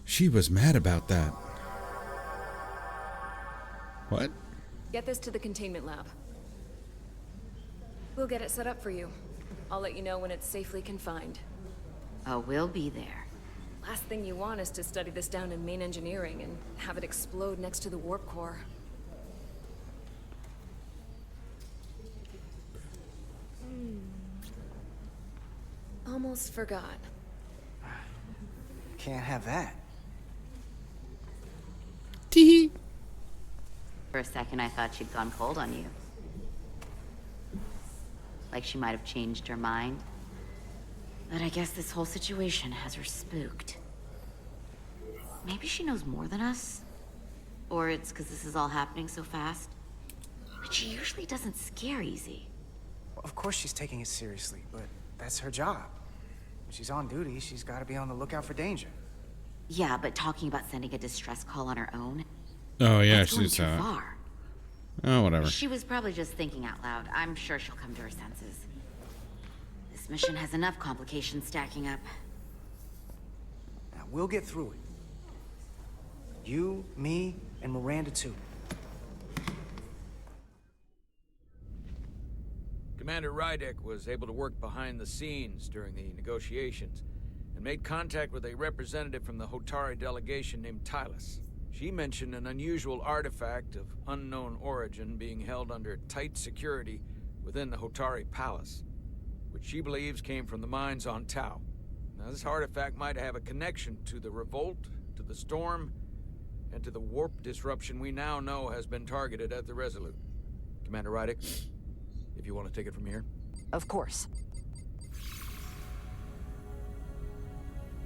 She was mad about that. What?
Get this to the containment lab. We'll get it set up for you. I'll let you know when it's safely confined.
Oh, we'll be there.
Last thing you want is to study this down in main engineering and have it explode next to the warp core. Almost forgot.
Can't have that.
Tee.
For a second, I thought she'd gone cold on you. Like she might have changed her mind. But I guess this whole situation has her spooked. Maybe she knows more than us? Or it's because this is all happening so fast? But she usually doesn't scare easy.
Well, of course she's taking it seriously, but that's her job. When she's on duty, she's got to be on the lookout for danger.
Yeah, but talking about sending a distress call on her own?
Oh, yeah,
That's going
she's
too far.
Oh, whatever.
She was probably just thinking out loud. I'm sure she'll come to her senses. This mission has enough complications stacking up.
Now, we'll get through it. You, me, and Miranda too.
Commander Rydek was able to work behind the scenes during the negotiations and made contact with a representative from the Hotari delegation named Tylus. She mentioned an unusual artifact of unknown origin being held under tight security within the Hotari Palace, which she believes came from the mines on Tau. Now, this artifact might have a connection to the revolt, to the storm, and to the warp disruption we now know has been targeted at the Resolute. Commander Rydek, if you want to take it from here.
Of course.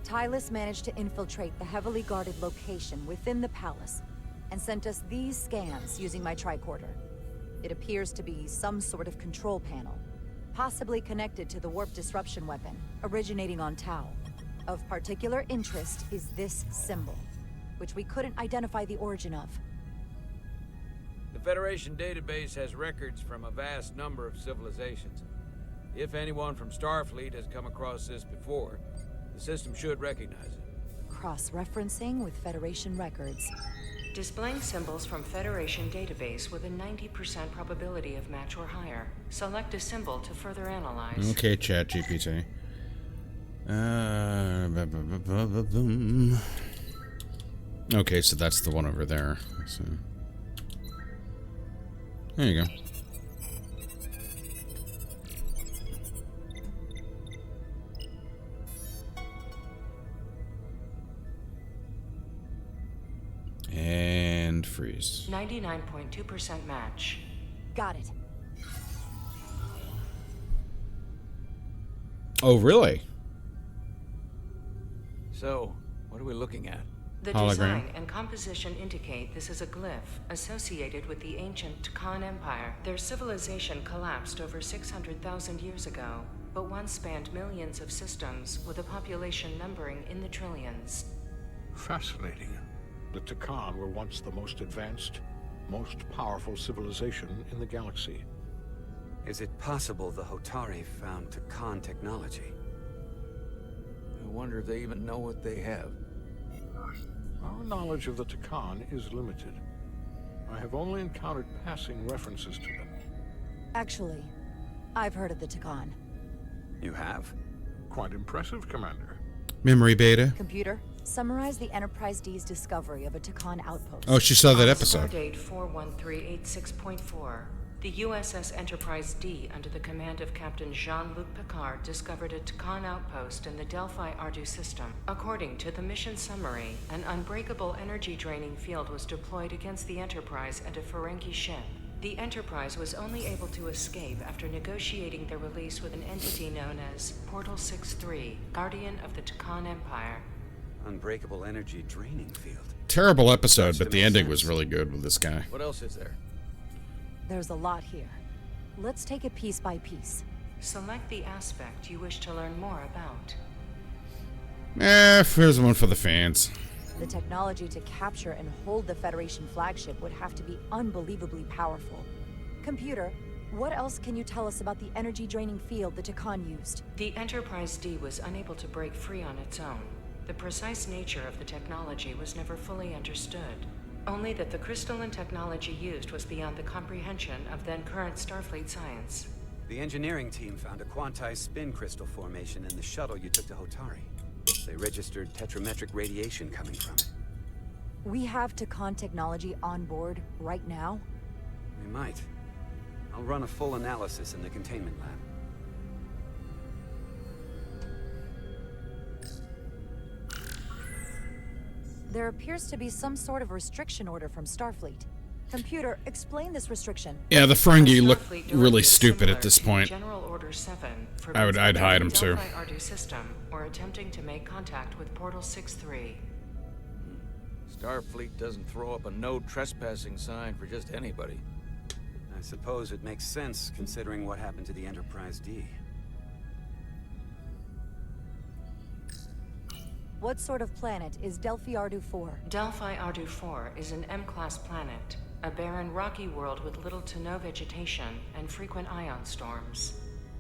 Tylus managed to infiltrate the heavily guarded location within the palace and sent us these scans using my tricorder. It appears to be some sort of control panel, possibly connected to the warp disruption weapon originating on Tau. Of particular interest is this symbol, which we couldn't identify the origin of.
The Federation database has records from a vast number of civilizations. If anyone from Starfleet has come across this before, the system should recognize it.
Cross-referencing with Federation records.
Displaying symbols from Federation database with a 90% probability of match or higher. Select a symbol to further analyze.
Okay, ChatGPT. Okay, so that's the one over there. So, there you go. And freeze.
99.2% match.
Got it.
Oh, really?
So, what are we looking at?
The design and composition indicate this is a glyph associated with the ancient Khan Empire. Their civilization collapsed over 600,000 years ago, but once spanned millions of systems with a population numbering in the trillions.
Fascinating. The Takan were once the most advanced, most powerful civilization in the galaxy.
Is it possible the Hotari found Takan technology?
I wonder if they even know what they have.
Our knowledge of the Takan is limited. I have only encountered passing references to them.
Actually, I've heard of the Takan.
You have?
Quite impressive, Commander.
Memory beta.
Computer, summarize the Enterprise D's discovery of a Takan outpost.
Oh, she saw that episode.
Stardate 41386.4. The USS Enterprise D, under the command of Captain Jean-Luc Picard, discovered a Takan outpost in the Delphi-Ardu system. According to the mission summary, an unbreakable energy-draining field was deployed against the Enterprise and a Ferengi ship. The Enterprise was only able to escape after negotiating their release with an entity known as Portal 6-3, Guardian of the Takan Empire.
Unbreakable energy draining field.
Terrible episode, but the ending was really good with this guy.
What else is there?
There's a lot here. Let's take it piece by piece.
Select the aspect you wish to learn more about.
Here's one for the fans.
The technology to capture and hold the Federation flagship would have to be unbelievably powerful. Computer, what else can you tell us about the energy-draining field the Takan used?
The Enterprise D was unable to break free on its own. The precise nature of the technology was never fully understood. Only that the crystalline technology used was beyond the comprehension of then-current Starfleet science.
The engineering team found a quantized spin crystal formation in the shuttle you took to Hotari. They registered tetrametric radiation coming from it.
We have Takan technology on board right now?
We might. I'll run a full analysis in the containment lab.
There appears to be some sort of restriction order from Starfleet. Computer, explain this restriction.
Yeah, the Ferengi look really stupid at this point.
General Order 7
I'd hide them too.
Delphi Ardu system or attempting to make contact with Portal 6-3.
Starfleet doesn't throw up a no trespassing sign for just anybody.
I suppose it makes sense considering what happened to the Enterprise D.
What sort of planet is Delphi Ardu 4?
Delphi Ardu 4 is an M-class planet, a barren rocky world with little to no vegetation and frequent ion storms.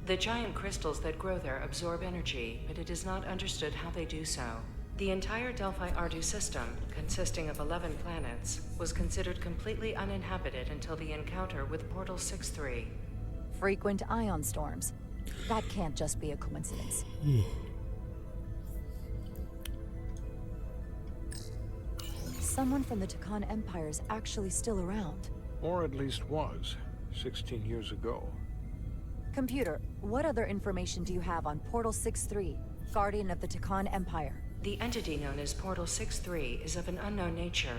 The giant crystals that grow there absorb energy, but it is not understood how they do so. The entire Delphi Ardu system, consisting of 11 planets, was considered completely uninhabited until the encounter with Portal 6-3.
Frequent ion storms. That can't just be a coincidence. Someone from the Takan Empire is actually still around.
Or at least was, 16 years ago.
Computer, what other information do you have on Portal 6-3, Guardian of the Takan Empire?
The entity known as Portal 6-3 is of an unknown nature.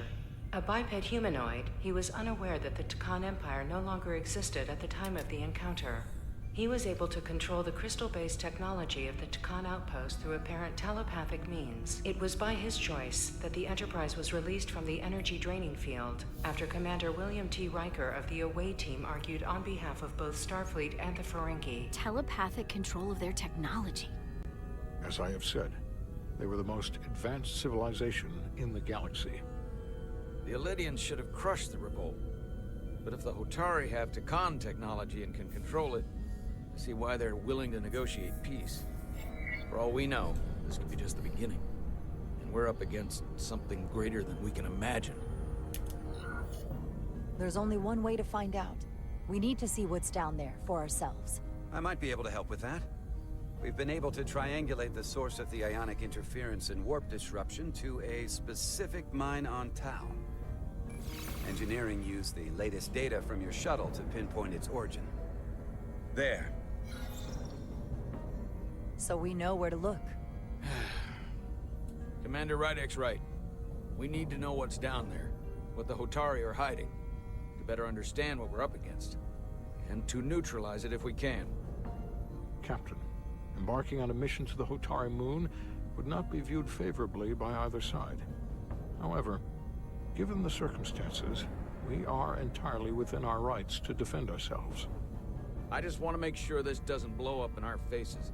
A biped humanoid, he was unaware that the Takan Empire no longer existed at the time of the encounter. He was able to control the crystal-based technology of the Takan outpost through apparent telepathic means. It was by his choice that the Enterprise was released from the energy-draining field after Commander William T. Riker of the Away Team argued on behalf of both Starfleet and the Ferengi.
Telepathic control of their technology.
As I have said, they were the most advanced civilization in the galaxy.
The Elydians should have crushed the revolt. But if the Hotari have Takan technology and can control it, I see why they're willing to negotiate peace. For all we know, this could be just the beginning. And we're up against something greater than we can imagine.
There's only one way to find out. We need to see what's down there for ourselves.
I might be able to help with that. We've been able to triangulate the source of the ionic interference and warp disruption to a specific mine on Tau. Engineering used the latest data from your shuttle to pinpoint its origin. There.
So we know where to look.
Commander Rydek's right. We need to know what's down there, what the Hotari are hiding, to better understand what we're up against, and to neutralize it if we can.
Captain, embarking on a mission to the Hotari moon would not be viewed favorably by either side. However, given the circumstances, we are entirely within our rights to defend ourselves.
I just want to make sure this doesn't blow up in our faces.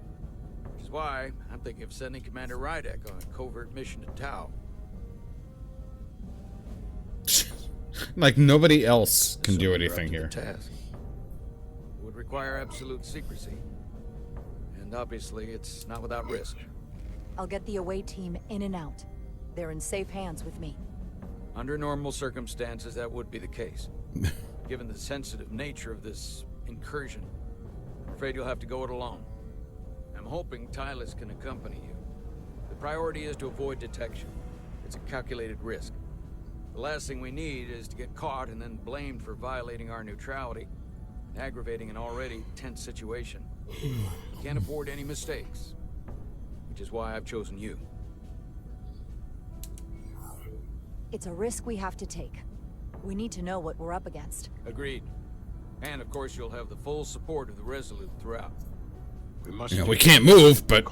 Which is why I'm thinking of sending Commander Rydek on a covert mission to Tau.
Like nobody else can do anything here.
Task. It would require absolute secrecy. And obviously, it's not without risk.
I'll get the Away Team in and out. They're in safe hands with me.
Under normal circumstances, that would be the case. Given the sensitive nature of this incursion, I'm afraid you'll have to go it alone. I'm hoping Tylus can accompany you. The priority is to avoid detection. It's a calculated risk. The last thing we need is to get caught and then blamed for violating our neutrality, and aggravating an already tense situation. We can't afford any mistakes, which is why I've chosen you.
It's a risk we have to take. We need to know what we're up against.
Agreed. And of course, you'll have the full support of the Resolute throughout.
We can't move, but,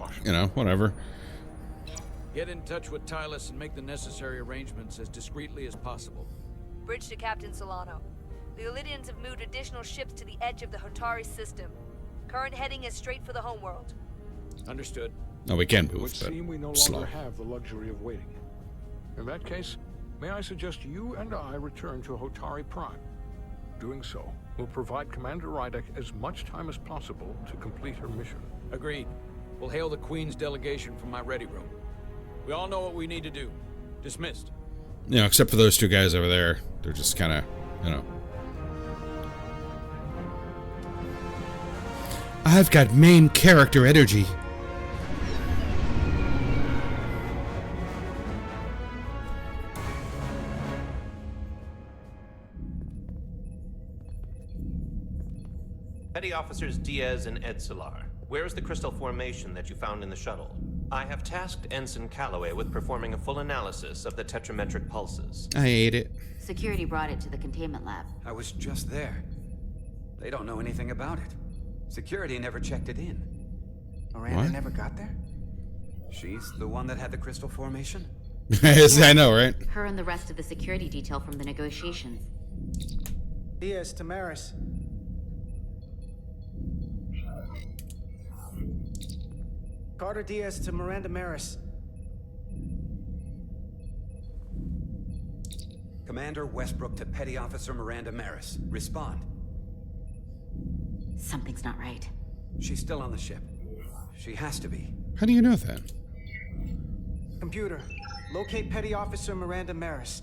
whatever.
Get in touch with Tylus and make the necessary arrangements as discreetly as possible.
Bridge to Captain Solano. The Elydians have moved additional ships to the edge of the Hotari system. Current heading is straight for the homeworld.
Understood.
No, we can
It
move,
would
but
seem we no
slow.
longer have the luxury of waiting. In that case, may I suggest you and I return to Hotari Prime? Doing so will provide Commander Rydek as much time as possible to complete her mission.
Agreed. We'll hail the Queen's delegation from my ready room. We all know what we need to do. Dismissed.
You know, except for those two guys over there. They're just kind of, you know. I've got main character energy.
Petty Officers Diaz and Edsolar, where is the crystal formation that you found in the shuttle? I have tasked Ensign Calloway with performing a full analysis of the tetrametric pulses.
I ate it.
Security brought it to the containment lab.
I was just there. They don't know anything about it. Security never checked it in.
Miranda never got there?
She's the one that had the crystal formation?
Yes, I know, right?
Her and the rest of the security detail from the negotiations.
Diaz, Tamaris. Carter Diaz to Miranda Maris.
Commander Westbrook to Petty Officer Miranda Maris. Respond.
Something's not right.
She's still on the ship. She has to be.
How do you know that?
Computer, locate Petty Officer Miranda Maris.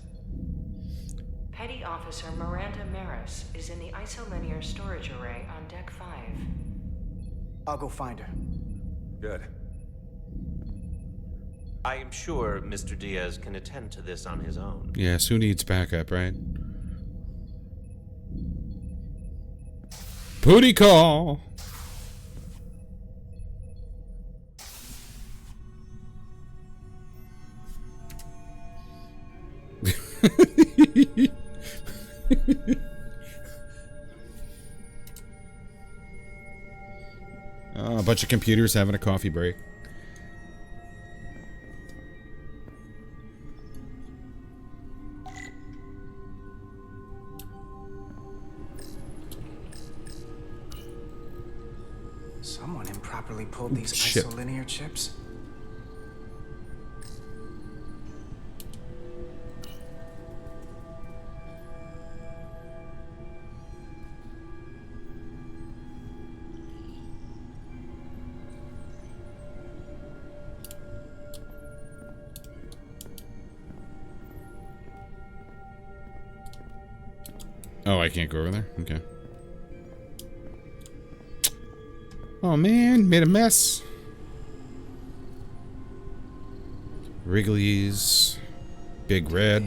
Petty Officer Miranda Maris is in the isolinear storage array on Deck 5.
I'll go find her.
Good.
I am sure Mr. Diaz can attend to this on his own.
Yes, who needs backup, right? Booty call! Oh, a bunch of computers having a coffee break.
Someone improperly pulled these
Chip.
isolinear chips.
Oh, I can't go over there? Okay. Oh man, made a mess. Wrigley's. Big Red.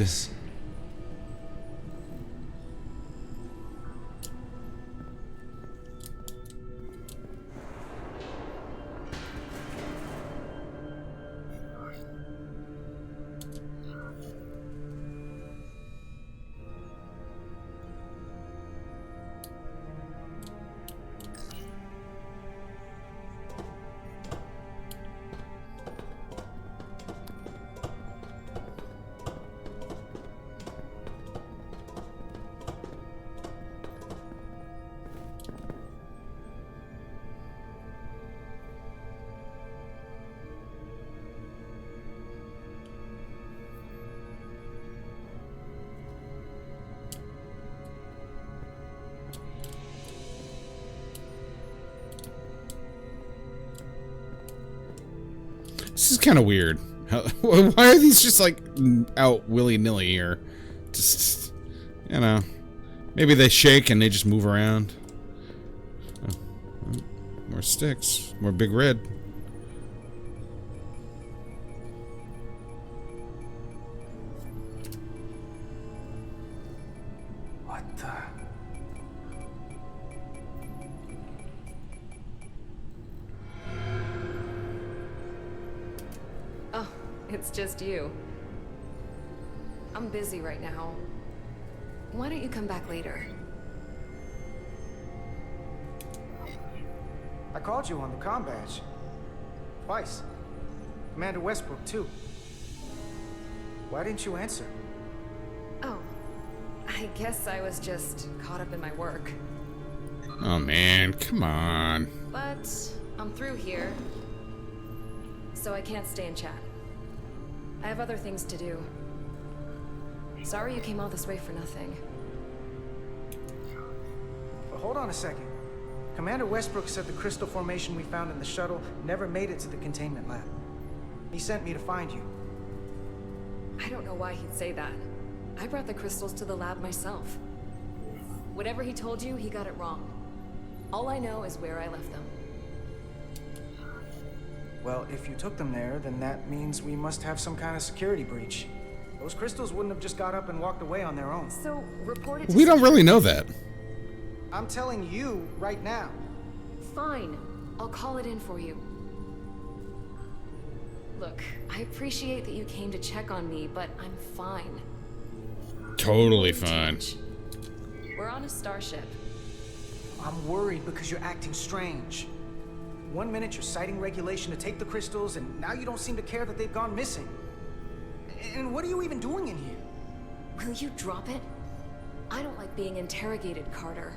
This is kind of weird. Why are these just like out willy-nilly here? Just, you know, maybe they shake and they just move around. Oh, more sticks, more Big Red.
What the?
Oh, it's just you. I'm busy right now. Why don't you come back later?
I called you on the comm badge. Twice. Commander Westbrook, too. Why didn't you answer?
Oh, I guess I was just caught up in my work.
Oh man, come on.
But I'm through here, so I can't stay and chat. I have other things to do. Sorry you came all this way for nothing.
hold on a second. Commander Westbrook said the crystal formation we found in the shuttle never made it to the containment lab. He sent me to find you.
I don't know why he'd say that. I brought the crystals to the lab myself. Whatever he told you, he got it wrong. All I know is where I left them.
Well, if you took them there, then that means we must have some kind of security breach. Those crystals wouldn't have just got up and walked away on their own.
So, report it to
We don't really know that.
I'm telling you right now.
Fine. I'll call it in for you. Look, I appreciate that you came to check on me, but I'm fine.
Totally fine.
We're on a starship.
I'm worried because you're acting strange. One minute you're citing regulation to take the crystals, and now you don't seem to care that they've gone missing. And what are you even doing in here?
Will you drop it? I don't like being interrogated, Carter.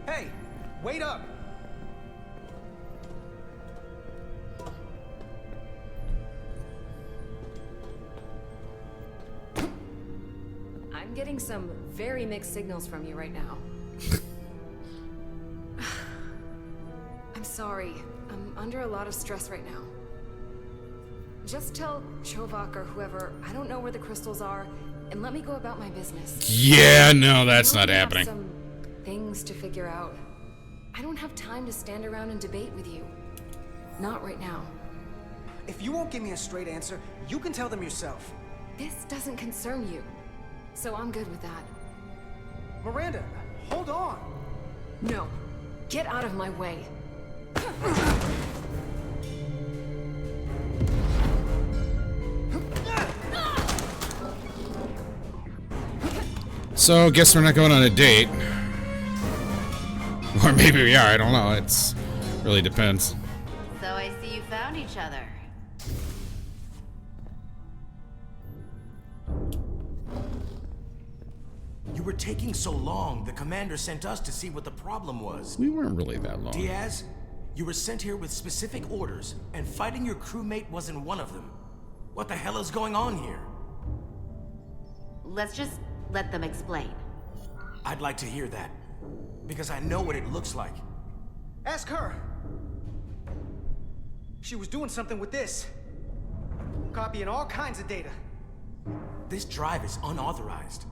Hey, wait up!
I'm getting some very mixed signals from you right now. I'm sorry. I'm under a lot of stress right now. Just tell Chovak or whoever I don't know where the crystals are, and let me go about my business.
Yeah, no, that's not happening.
Some things to figure out. I don't have time to stand around and debate with you. Not right now.
If you won't give me a straight answer, you can tell them yourself.
This doesn't concern you, so I'm good with that.
Miranda, hold on.
No. Get out of my way.
So, guess we're not going on a date. Or maybe we are, I don't know. It's really depends.
So I see you found each other.
You were taking so long, the commander sent us to see what the problem was.
We weren't really that long.
Diaz, you were sent here with specific orders, and fighting your crewmate wasn't one of them. What the hell is going on here?
Let's just let them explain.
I'd like to hear that, because I know what it looks like.
Ask her. She was doing something with this. Copying all kinds of data.
This drive is unauthorized.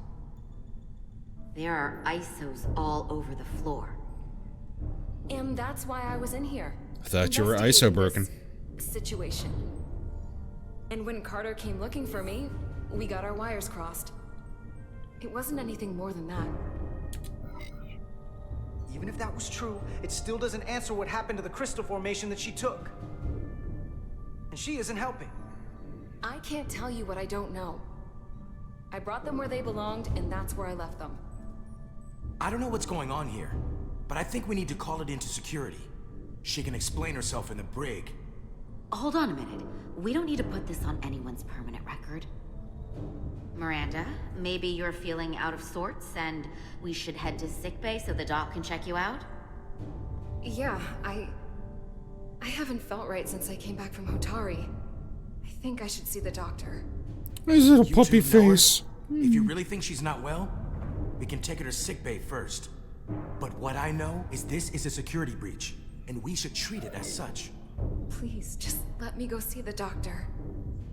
There are ISOs all over the floor.
And that's why I was in here.
I thought you were ISO broken.
Situation. And when Carter came looking for me, we got our wires crossed. It wasn't anything more than that.
Even if that was true, it still doesn't answer what happened to the crystal formation that she took. And she isn't helping.
I can't tell you what I don't know. I brought them where they belonged, and that's where I left them.
I don't know what's going on here, but I think we need to call it into security. She can explain herself in the brig.
Hold on a minute. We don't need to put this on anyone's permanent record. Miranda, maybe you're feeling out of sorts and we should head to sickbay so the doc can check you out?
Yeah, I haven't felt right since I came back from Hotari. I think I should see the doctor.
His little puppy face.
If you really think she's not well, we can take her to sickbay first. But what I know is this is a security breach, and we should treat it as such.
Please, just let me go see the doctor.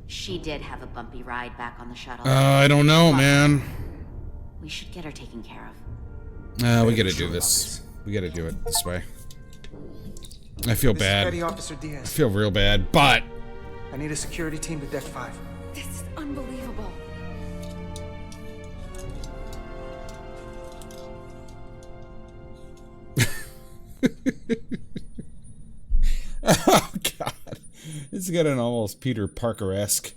She did have a bumpy ride back on the shuttle.
I don't know, man.
We should get her taken care of.
We gotta do this. We gotta do it this way. I feel bad.
Petty Officer Diaz.
I feel real bad, but
I need a security team to Deck 5.
This is unbelievable.
Oh god, it's got an almost Peter Parker-esque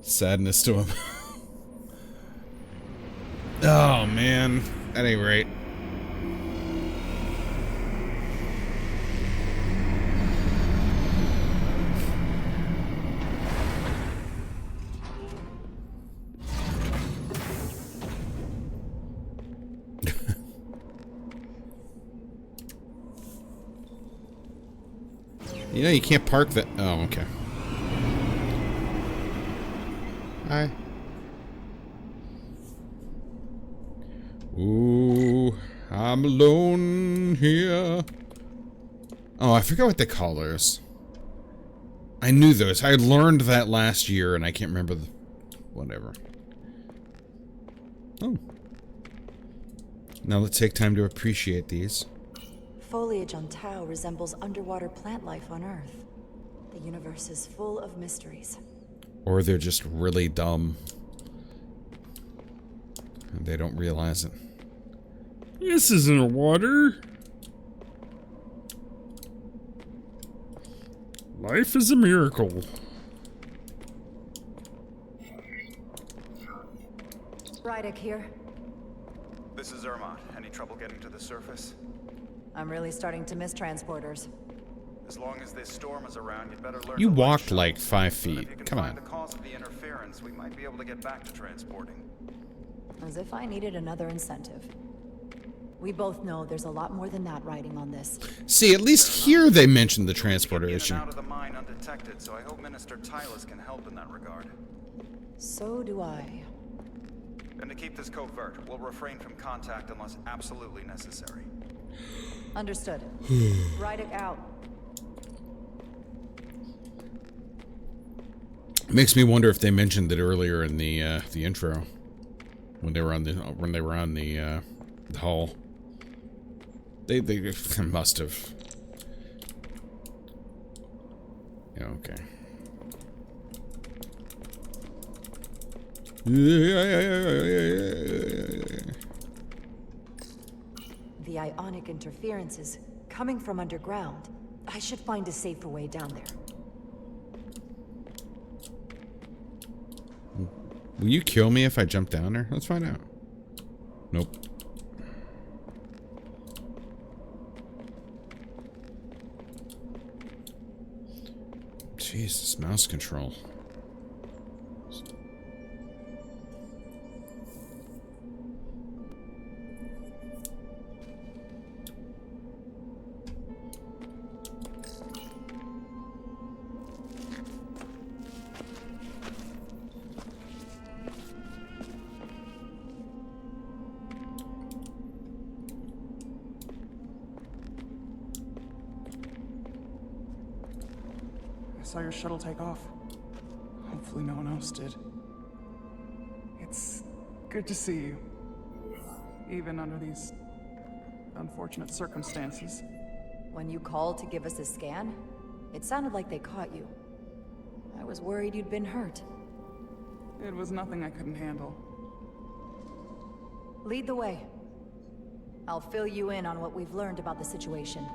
sadness to him. Oh man, at any rate. You know, you can't park that. Oh, okay. Hi. Ooh, I'm alone here. Oh, I forgot what they call those. I knew those. I learned that last year, and I can't remember the... Whatever. Oh. Now let's take time to appreciate these.
Foliage on Tau resembles underwater plant life on Earth. The universe is full of mysteries.
Or they're just really dumb. And they don't realize it. This isn't water. Life is a miracle.
Rydick here.
This is Irma. Any trouble getting to the surface?
I'm really starting to miss transporters.
As long as this storm is around, you'd better learn.
You walked like 5 feet. Come on.
The cause of the interference, we might be able to get back to transporting.
As if I needed another incentive. We both know there's a lot more than that riding on this.
See, at least here they mentioned the transporter issue.
Out of the mine undetected, so I hope Minister Tylus can help in that regard.
So do I.
And to keep this covert, we'll refrain from contact unless absolutely necessary.
Understood. Rydick out.
Makes me wonder if they mentioned it earlier in the intro when they were on the hull. They must have. Yeah, okay.
The ionic interference is coming from underground. I should find a safer way down there.
Will you kill me if I jump down there? Let's find out. Nope. Jesus, mouse control.
I saw your shuttle take off. Hopefully no one else did. It's good to see you. Even under these unfortunate circumstances.
When you called to give us a scan, it sounded like they caught you. I was worried you'd been hurt.
It was nothing I couldn't handle.
Lead the way. I'll fill you in on what we've learned about the situation.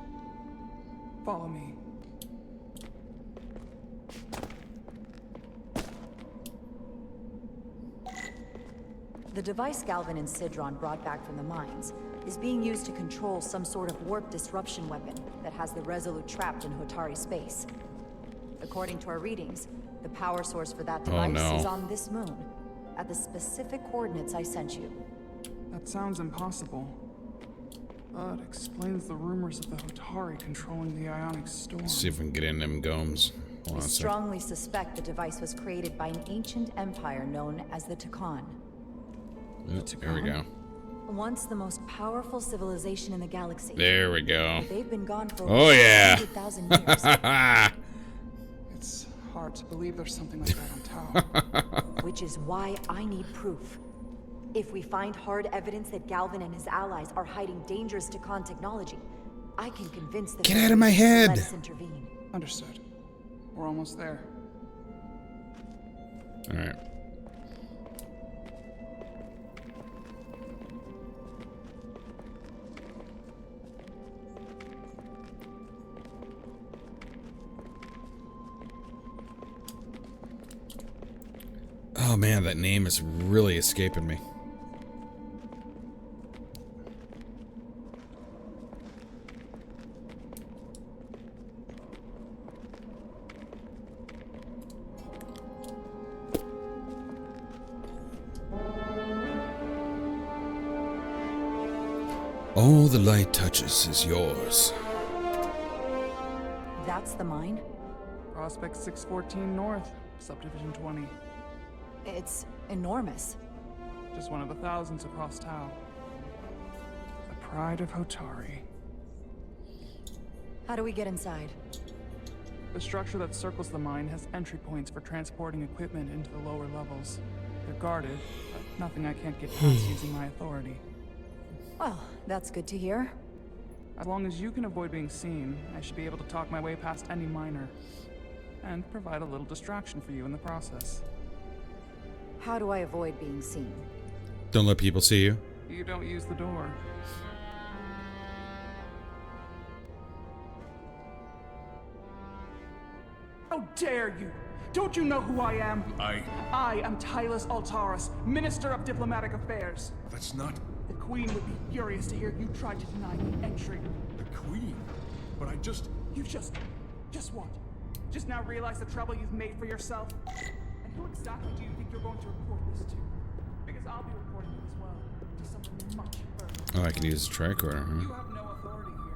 Follow me.
The device Galvin and Sidron brought back from the mines is being used to control some sort of warp disruption weapon that has the Resolute trapped in Hotari space. According to our readings, the power source for that device is on this moon, at the specific coordinates I sent you.
That sounds impossible. But explains the rumors of the Hotari controlling the ionic storm.
Let's see if we can get in them gomes.
We strongly suspect the device was created by an ancient empire known as the Takan.
There we go.
Once the most powerful civilization in the galaxy.
There we go.
They've been gone for
over
100,000 years.
It's hard to believe there's something like that on Tau.
Which is why I need proof. If we find hard evidence that Galvin and his allies are hiding dangerous Takan technology, I can convince them.
Get out of my head!
Let us intervene.
Understood. We're almost there.
All right. Oh man, that name is really escaping me. All the light touches is yours.
That's the mine?
Prospect 614 North, Subdivision 20.
It's enormous.
Just one of the thousands across Tau. pride of Hotari.
How do we get inside?
The structure that circles the mine has entry points for transporting equipment into the lower levels. They're guarded, but nothing I can't get past using my authority.
Well, that's good to hear.
As long as you can avoid being seen, I should be able to talk my way past any miner. And provide a little distraction for you in the process.
How do I avoid being seen?
Don't let people see you.
You don't use the door. How dare you! Don't you know who I am? I am Tylus Altaris, Minister of Diplomatic Affairs.
That's not...
The Queen would be furious to hear you tried to deny me entry.
the Queen. But I just...
You just what? Just now realize the trouble you've made for yourself? And who exactly do you think you're going to report this to? Because I'll be reporting you as well, to something much further.
Oh, I can use a tricorder,
You
huh?
have no authority here.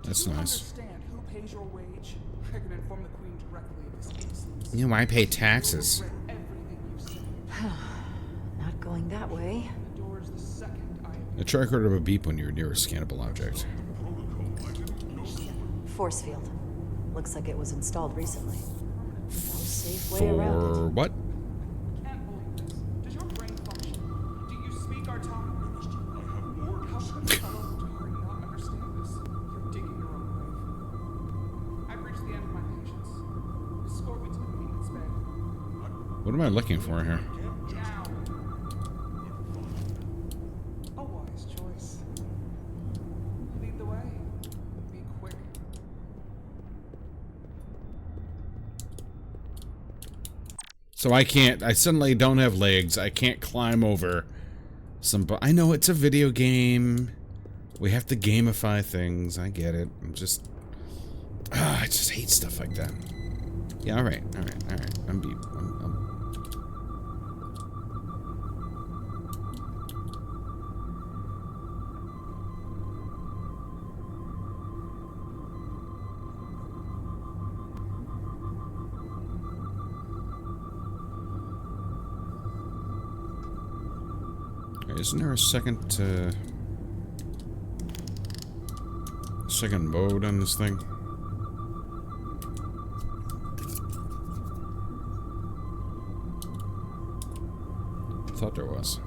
That's
Do you
nice.
understand who pays your wage? I can inform the Queen directly of this incident.
You know, I pay taxes.
Not going that way.
The door is the second I
A tricorder will beep when you're near a scannable object.
Force field. Looks like it was installed recently. No safe way
For
around
what?
can't believe this. Does your brain function? Do you speak our tongue? How could the fellow Hotari not understand this? You're digging your own grave. I've reached the end of my patience. Escort me to the maintenance bay.
What am I looking for here?
Now. A wise choice. Lead the way. Be quick.
So I suddenly don't have legs. I can't climb over some, but I know it's a video game. We have to gamify things. I get it. I just hate stuff like that. Yeah, alright. I'm beat. Isn't there a second mode on this thing? I thought there was.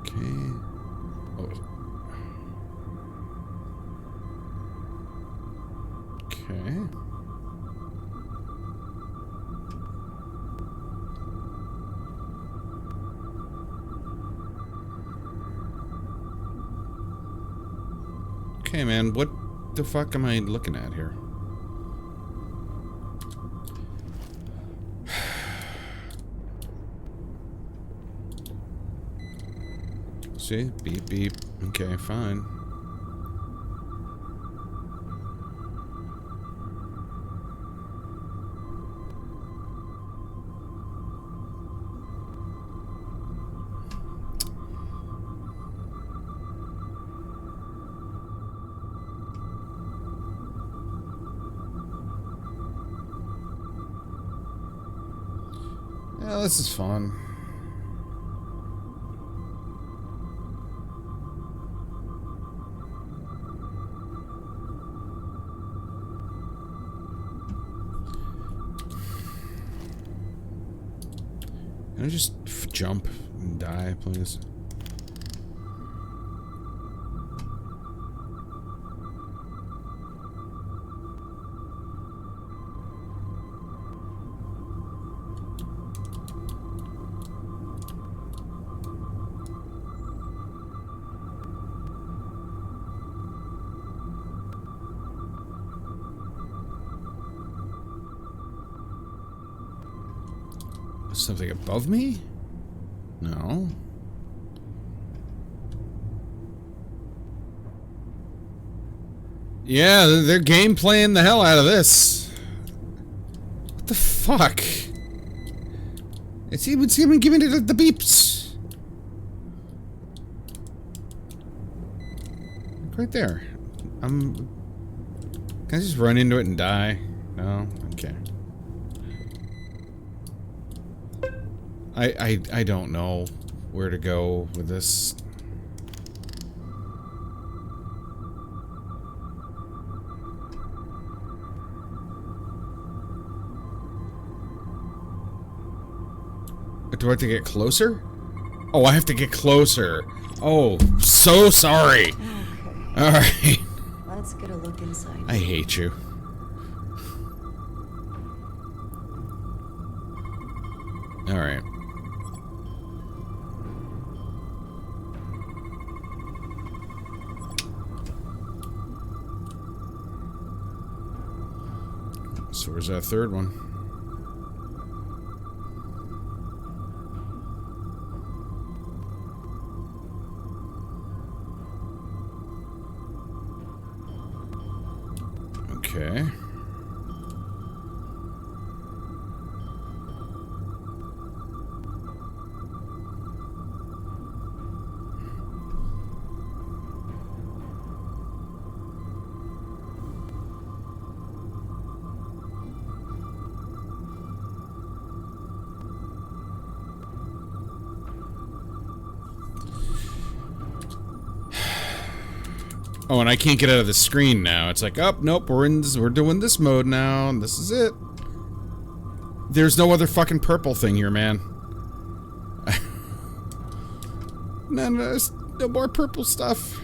Okay. Oh. Okay. Okay, man, what the fuck am I looking at here? See? Beep, beep. Okay, fine. Yeah, this is fun. Can I just jump and die, please? Something above me? No. Yeah, they're gameplaying the hell out of this. What the fuck? It's even giving it the beeps. Right there. Can I just run into it and die? No? Okay. I don't know where to go with this. Do I have to get closer? Oh, I have to get closer. Oh, so sorry.
Okay.
Alright.
Let's get a look inside.
I hate you. Alright. So where's that third one? Okay. Oh, and I can't get out of the screen now. It's like, oh, nope, we're doing this mode now, and this is it. There's no other fucking purple thing here, man. No more purple stuff.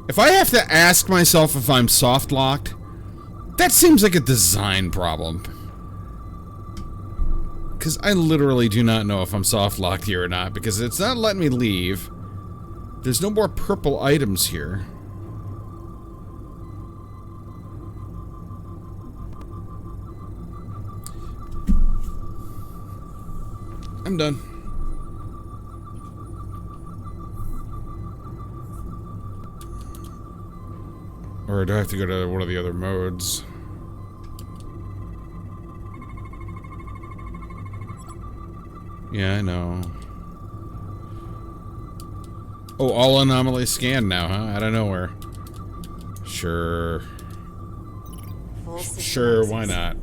If I have to ask myself if I'm soft locked, that seems like a design problem. Because I literally do not know if I'm soft locked here or not, because it's not letting me leave. There's no more purple items here. I'm done. Or do I have to go to one of the other modes? Yeah, I know. Oh, all anomaly scanned now, huh? Out of nowhere. Sure. Sure, why not?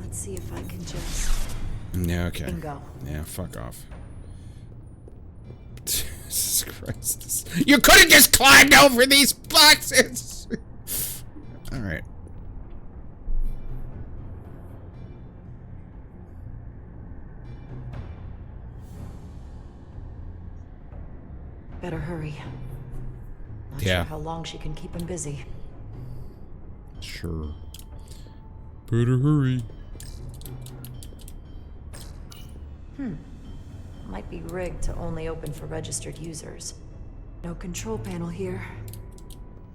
Let's see if I can just...
Yeah, okay.
Bingo.
Yeah, fuck off. Jesus Christ. You could have just climbed over these boxes! Alright.
Better hurry. Not
Yeah.
sure how long she can keep him busy.
Sure. Better hurry.
Might be rigged to only open for registered users. No control panel here.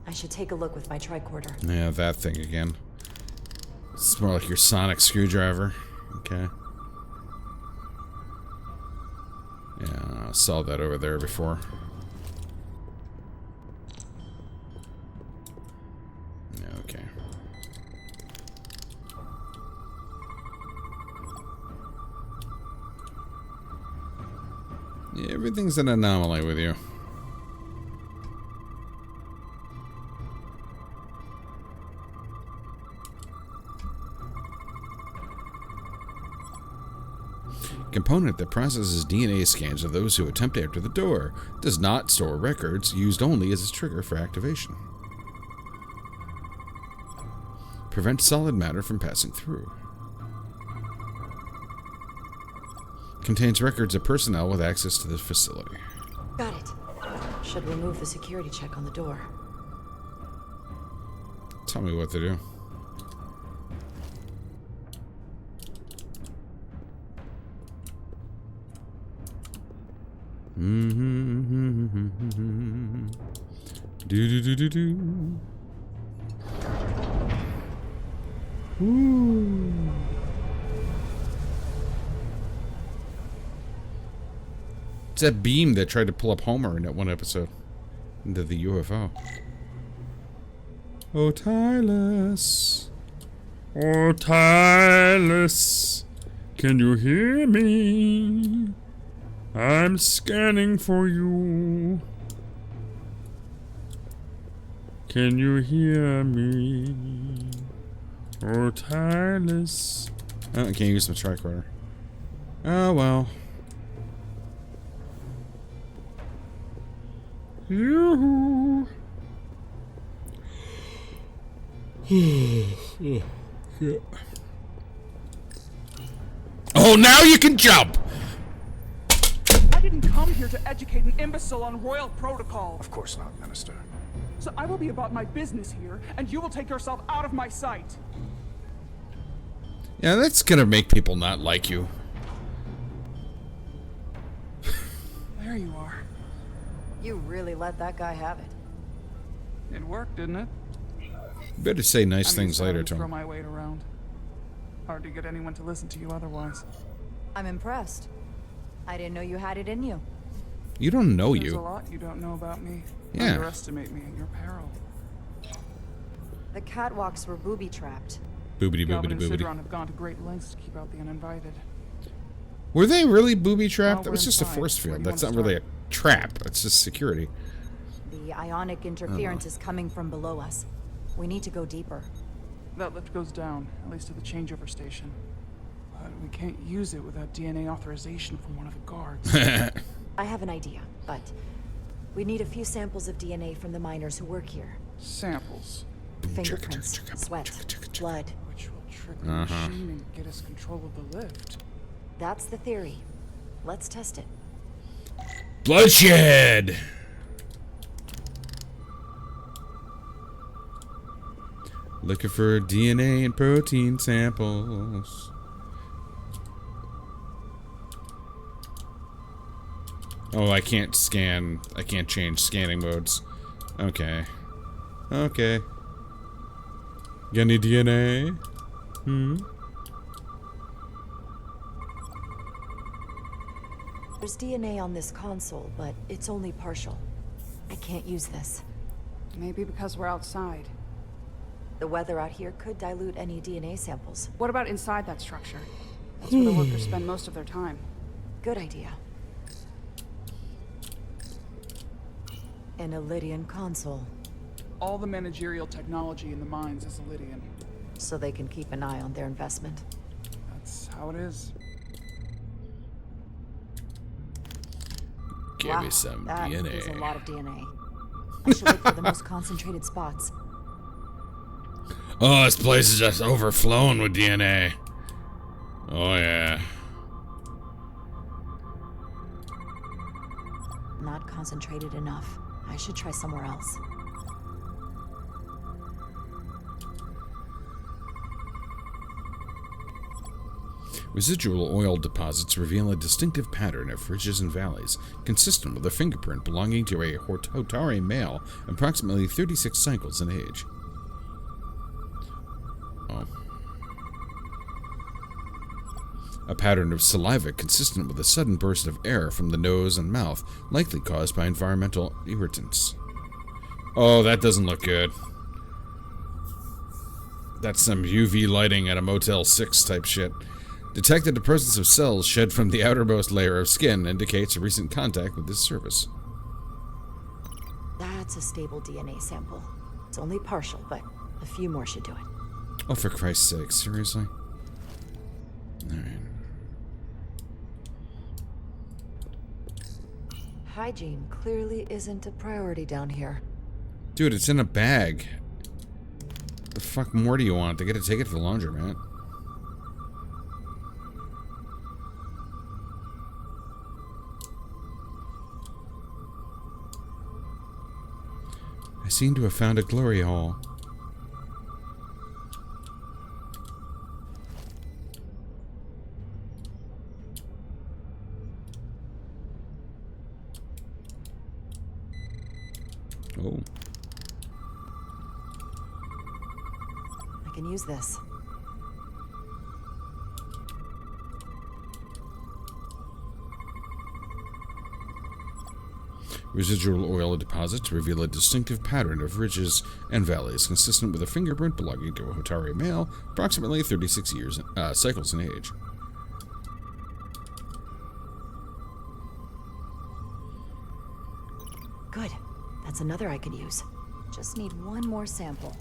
I should take a look with my tricorder.
Yeah, that thing again. It's more like your sonic screwdriver. Okay. Yeah, I saw that over there before. Yeah, okay. Yeah, everything's an anomaly with you. Component that processes DNA scans of those who attempt to enter the door. Does not store records, used only as a trigger for activation. Prevents solid matter from passing through. Contains records of personnel with access to the facility.
Got it. Should remove the security check on the door.
Tell me what to do. Do do do do do. Ooh. It's that beam that tried to pull up Homer in that one episode into the UFO. Oh, Tylus. Oh, Tylus. Can you hear me? I'm scanning for you. Can you hear me? Oh, tireless. Oh, I can't use my tricorder. Oh, well. Yoo-hoo. Oh, now you can jump!
I didn't come here to educate an imbecile on royal protocol.
Of course not, Minister.
So I will be about my business here, and you will take yourself out of my sight.
Yeah, that's gonna make people not like you.
There you are.
You really let that guy have it.
It worked, didn't it?
Better say nice
I'm
things
used to
later
having
to
throw
him.
my weight around. Hard to get anyone to listen to you otherwise.
I'm impressed. I didn't know you had it in you.
You don't know
There's a
you.
lot you don't know about me.
Yeah.
Underestimate me at your peril.
The catwalks were booby-trapped.
Boobity
Galvin
boobity
and
boobity.
Sidron have gone to great lengths to keep out the uninvited.
Were they really booby trapped?
Well,
That was
we're
just a
inside.
force
Where
field.
do you
That's
wanna
not really a trap. That's just security.
The ionic interference is coming from below us. We need to go deeper.
That lift goes down, at least to the changeover station. But we can't use it without DNA authorization from one of the guards.
I have an idea, but we need a few samples of DNA from the miners who work here.
Samples.
Fingerprints, sweat, blood.
Which will trigger the machine and get us control of the lift.
That's the theory. Let's test it.
Bloodshed! Looking for DNA and protein samples. Oh, I can't scan. I can't change scanning modes. Okay. Okay. Got any DNA?
There's DNA on this console, but it's only partial. I can't use this.
Maybe because we're outside.
The weather out here could dilute any DNA samples.
What about inside that structure? That's where the workers spend most of their time.
Good idea. An Illydian console.
All the managerial technology in the mines is Illydian.
So they can keep an eye on their investment.
That's how it is.
Give me some
that
DNA.
is a lot of DNA. I should look for the most concentrated spots.
Oh, this place is just overflowing with DNA. Oh, yeah.
Not concentrated enough. I should try somewhere else.
Residual oil deposits reveal a distinctive pattern of ridges and valleys, consistent with a fingerprint belonging to a Hotari male, approximately 36 cycles in age. Oh. A pattern of saliva consistent with a sudden burst of air from the nose and mouth, likely caused by environmental irritants. Oh, that doesn't look good. That's some UV lighting at a Motel 6 type shit. Detected the presence of cells shed from the outermost layer of skin indicates a recent contact with this surface.
That's a stable DNA sample. It's only partial, but a few more should do it.
Oh, for Christ's sake, seriously? Alright.
Hygiene clearly isn't a priority down here.
Dude, it's in a bag. The fuck more do you want? They gotta take it to the laundromat. I seem to have found a glory hole. Oh.
I can use this.
Residual oil deposits reveal a distinctive pattern of ridges and valleys consistent with a fingerprint belonging to a Hotari male, approximately 36 cycles in age.
That's another I could use. Just need one more sample.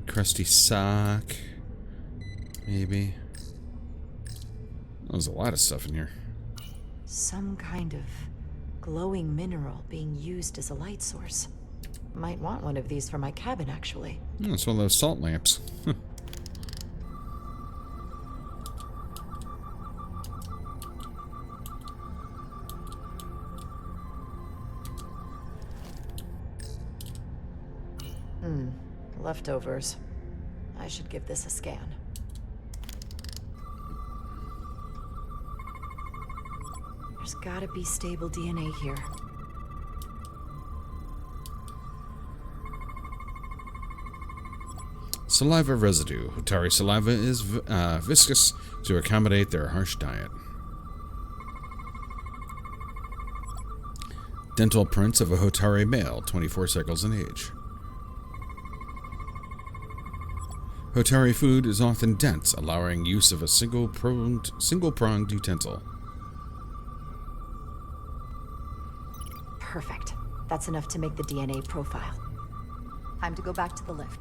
Crusty sock. Maybe. There's a lot of stuff in here.
Some kind of glowing mineral being used as a light source. Might want one of these for my cabin, actually.
Oh, it's one of those salt lamps.
Leftovers. I should give this a scan. There's gotta be stable DNA here.
Saliva residue. Hotari saliva is viscous to accommodate their harsh diet. Dental prints of a Hotari male, 24 cycles in age. Hotari food is often dense, allowing use of a single-pronged utensil.
Perfect. That's enough to make the DNA profile. Time to go back to the lift.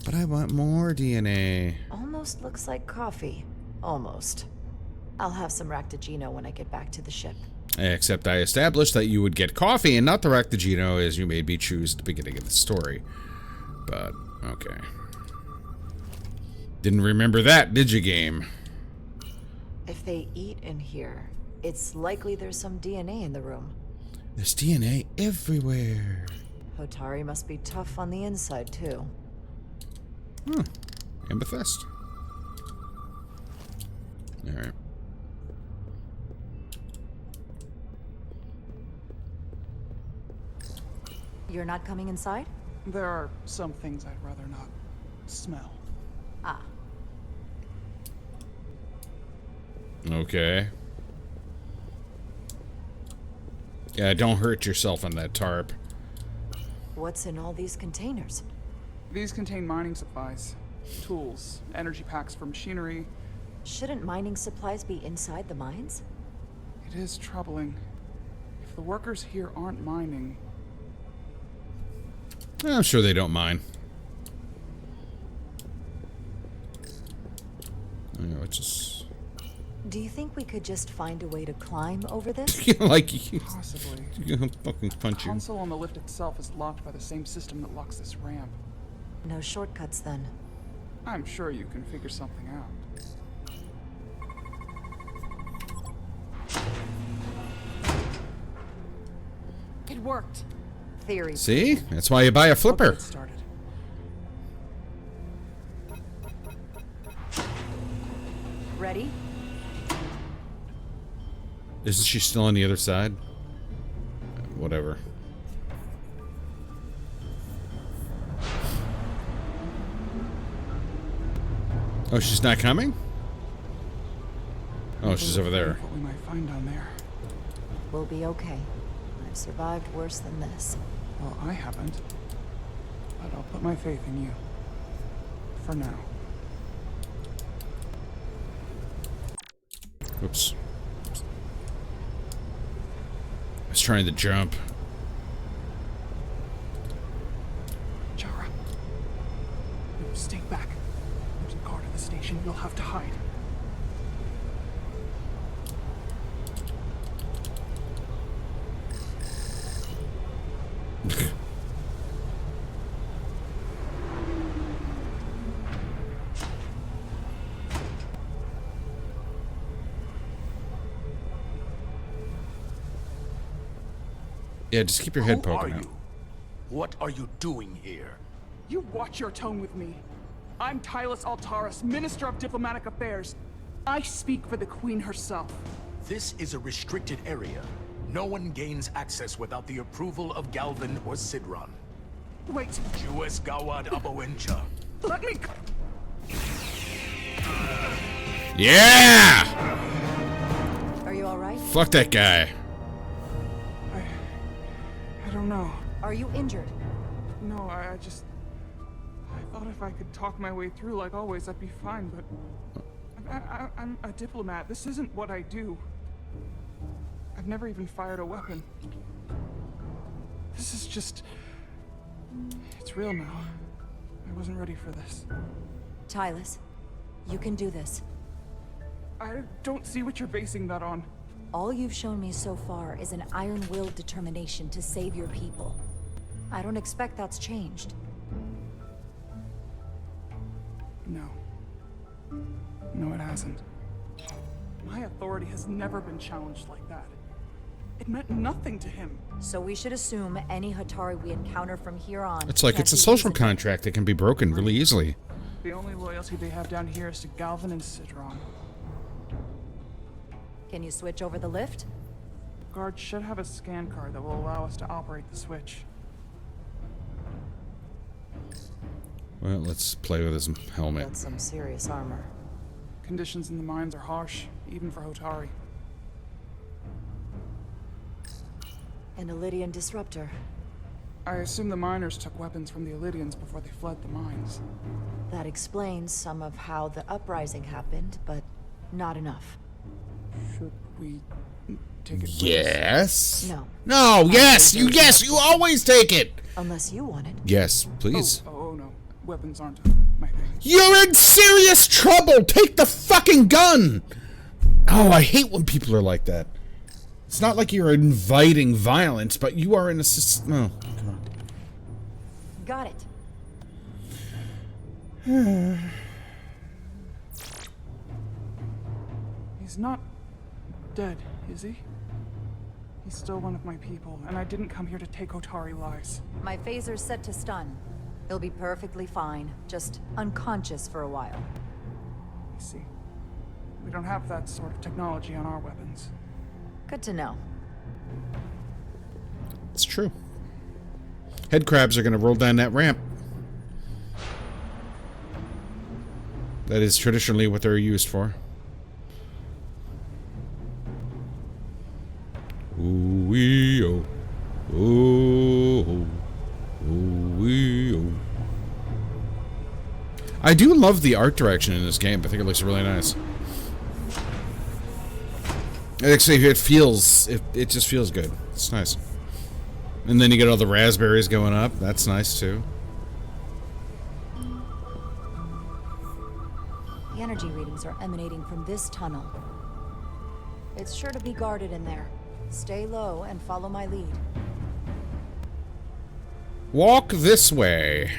But I want more DNA.
Almost looks like coffee. Almost. I'll have some Ractogino when I get back to the ship.
Except I established that you would get coffee and not the Ractogino as you made me choose at the beginning of the story. But, okay. Didn't remember that, did you, game?
If they eat in here, it's likely there's some DNA in the room.
There's DNA everywhere.
Hotari must be tough on the inside, too.
Amethyst. Alright.
You're not coming inside?
There are some things I'd rather not smell.
Ah.
Okay. Yeah, don't hurt yourself on that tarp.
What's in all these containers?
These contain mining supplies, tools, energy packs for machinery.
Shouldn't mining supplies be inside the mines?
It is troubling. If the workers here aren't mining...
I'm sure they don't mind. You know, it's just...
Do you think we could just find a way to climb over this?
Possibly.
I'll fucking punch
The
you.
console on the lift itself is locked by the same system that locks this ramp.
No shortcuts, then.
I'm sure you can figure something out.
It worked.
Theory.
See? That's why you buy a flipper.
Started.
Ready?
Isn't she still on the other side? Whatever. Oh, she's not coming? Oh, she's over there.
What we might find down there.
We'll be okay. I've survived worse than this.
Well, I haven't. But I'll put my faith in you. For now.
Oops. I was trying to jump.
Chara. No, stay back. There's a guard at the station. You'll have to hide.
Yeah, just keep your head
Who are
poking out.
you? What are you doing here?
You watch your tone with me. I'm Tylus Altaris, Minister of Diplomatic Affairs. I speak for the Queen herself.
This is a restricted area. No one gains access without the approval of Galvin or Sidron.
Wait.
Jues Gawad Abawencha.
Let me...
Yeah!
Are you alright?
Fuck that guy.
I don't know.
Are you injured?
No, I thought if I could talk my way through like always, I'd be fine, but... I'm a diplomat. This isn't what I do. I've never even fired a weapon. This is just... It's real now. I wasn't ready for this.
Tylus, you can do this.
I don't see what you're basing that on.
All you've shown me so far is an iron-willed determination to save your people. I don't expect that's changed.
No. No, it hasn't. My authority has never been challenged like that. It meant nothing to him.
So we should assume any Hatari we encounter from here on...
It's like it's a social contract that can be broken really easily.
The only loyalty they have down here is to Galvin and Sidron.
Can you switch over the lift?
Guard should have a scan card that will allow us to operate the switch.
Well, let's play with his helmet.
That's some serious armor.
Conditions in the mines are harsh, even for Hotari.
An Illydian disruptor.
I assume the miners took weapons from the Illydians before they fled the mines.
That explains some of how the uprising happened, but not enough.
Should we take it?
Yes.
No.
No. Yes. You always take it.
Unless you want it.
Yes, please.
Oh no. Weapons aren't my thing.
You're in serious trouble. Take the fucking gun. Oh, I hate when people are like that. It's not like you're inviting violence, but you are in a system. Oh, come on.
Got it.
He's not dead, is he? He's still one of my people, and I didn't come here to take Hotari lives.
My phaser's set to stun. He'll be perfectly fine, just unconscious for a while.
I see. We don't have that sort of technology on our weapons.
Good to know.
It's true. Head crabs are going to roll down that ramp. That is traditionally what they're used for. Ooh-wee-oh. Ooh-oh. Ooh-wee-oh. I do love the art direction in this game. I think it looks really nice. Actually, it just feels good. It's nice. And then you get all the raspberries going up. That's nice, too.
The energy readings are emanating from this tunnel. It's sure to be guarded in there. Stay low and follow my lead.
Walk this way.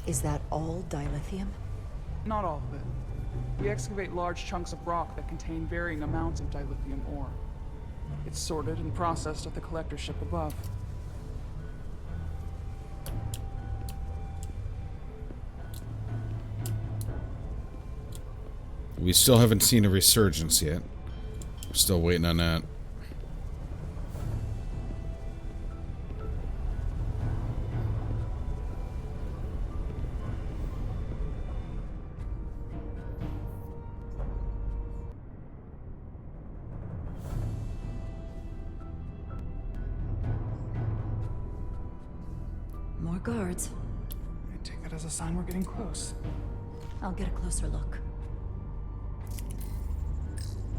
Is that all dilithium?
Not all of it. We excavate large chunks of rock that contain varying amounts of dilithium ore. It's sorted and processed at the collector ship above.
We still haven't seen a resurgence yet. We're still waiting on that.
More guards.
I take that as a sign we're getting close.
I'll get a closer look.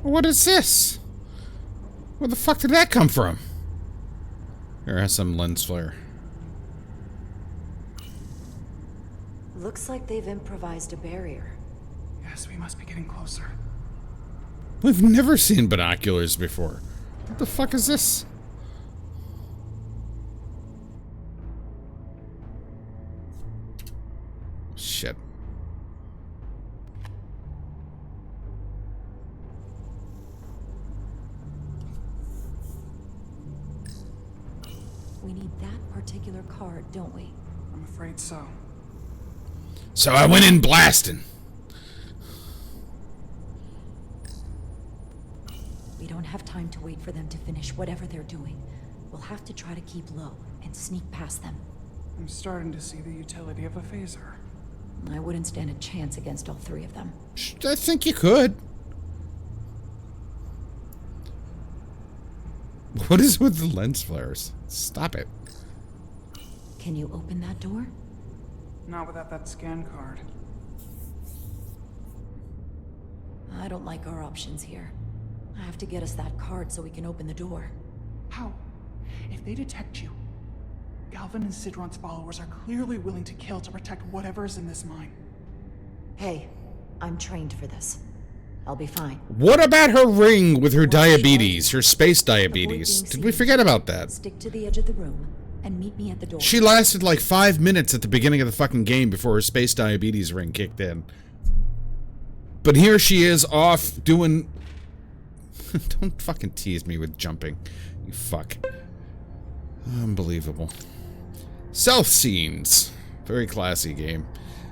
What is this? Where the fuck did that come from? Here, has some lens flare.
Looks like they've improvised a barrier.
Yes, we must be getting closer.
We've never seen binoculars before. What the fuck is this? Shit.
We need that particular card, don't we?
I'm afraid so.
So I went in blasting.
We don't have time to wait for them to finish whatever they're doing. We'll have to try to keep low and sneak past them.
I'm starting to see the utility of a phaser.
I wouldn't stand a chance against all three of them.
I think you could. What is with the lens flares? Stop it.
Can you open that door?
Not without that scan card.
I don't like our options here. I have to get us that card so we can open the door.
How? If they detect you, Galvin and Sidron's followers are clearly willing to kill to protect whatever is in this mine.
Hey, I'm trained for this. I'll be fine.
What about her ring with her diabetes, her space diabetes? Did we forget about that?
Stick to the edge of the room and meet me at the door.
She lasted like 5 minutes at the beginning of the fucking game before her space diabetes ring kicked in. But here she is off doing... Don't fucking tease me with jumping, you fuck. Unbelievable. Stealth scenes. Very classy game.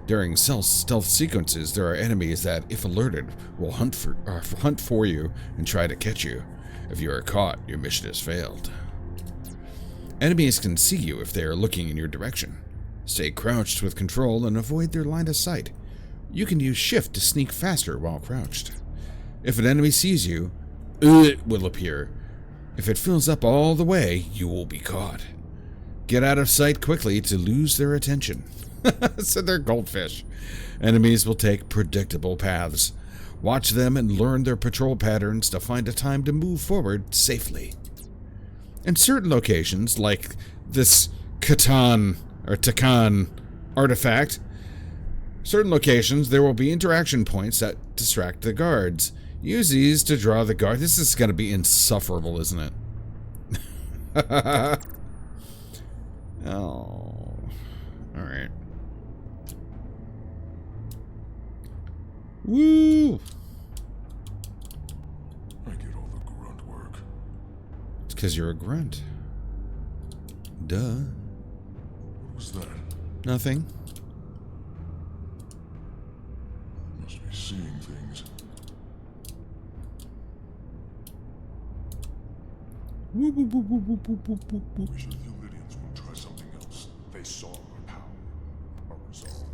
During stealth sequences, there are enemies that, if alerted, will hunt for you and try to catch you. If you are caught, your mission has failed. Enemies can see you if they are looking in your direction. Stay crouched with control and avoid their line of sight. You can use shift to sneak faster while crouched. If an enemy sees you, it will appear. If it fills up all the way, you will be caught. Get out of sight quickly to lose their attention. So they're goldfish. Enemies will take predictable paths. Watch them and learn their patrol patterns to find a time to move forward safely. In certain locations, like this Takan artifact, certain locations there will be interaction points that distract the guards. Use these to draw the guard. This is going to be insufferable, isn't it? Oh. Alright. Woo!
I get all the grunt work.
It's because you're a grunt. Duh.
What was that?
Nothing.
Must be seeing things.
Woo, woo, woo, woo, woo, woo, woo, woo, woo.
We sure the Illidians won't try something else. They saw our power, our resolve.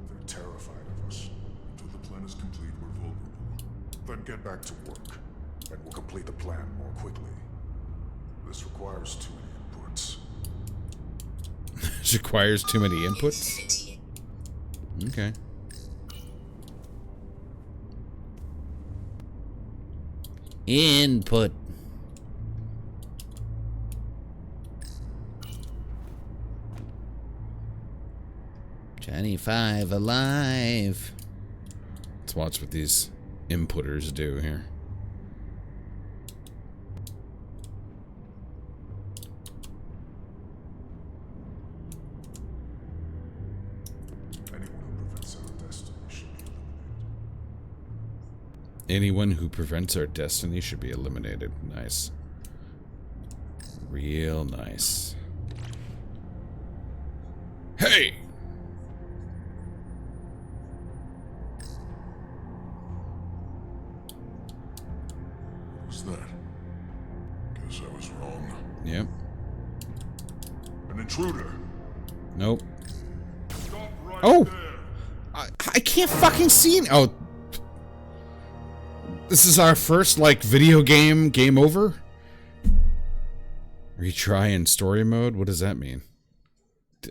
They're terrified of us. Until the plan is complete, we're vulnerable. Then get back to work, and we'll complete the plan more quickly. This requires too many inputs.
This requires too many inputs? Okay. Input. Johnny 5 alive. Let's watch what these inputters do here. Anyone who prevents our destiny should be eliminated. Nice. Real nice. Hey!
What was that? Guess I was wrong.
Yep.
An intruder.
Nope.
Stop right
Oh!
there.
I can't fucking see it. Oh. This is our first, like, video game over? Retry in story mode? What does that mean?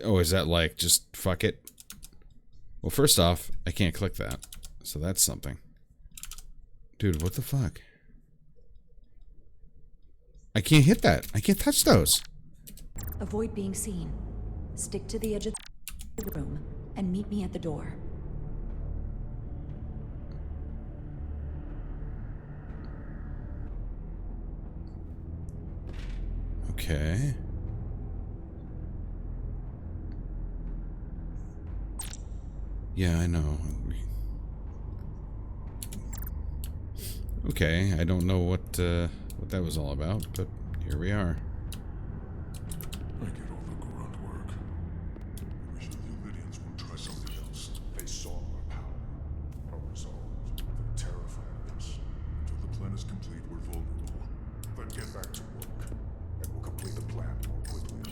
Oh, is that like, just fuck it? Well, first off, I can't click that. So that's something. Dude, what the fuck? I can't hit that. I can't touch those.
Avoid being seen. Stick to the edge of the room and meet me at the door.
Okay. Yeah, I know. Okay, I don't know what that was all about, but here we are.
I get all the grunt work. I wish the Illidians would try something else. They saw our power, our resolve. They're terrified of us. Until the plan is complete, we're vulnerable. Then get back to work, and we'll complete the plan more quickly.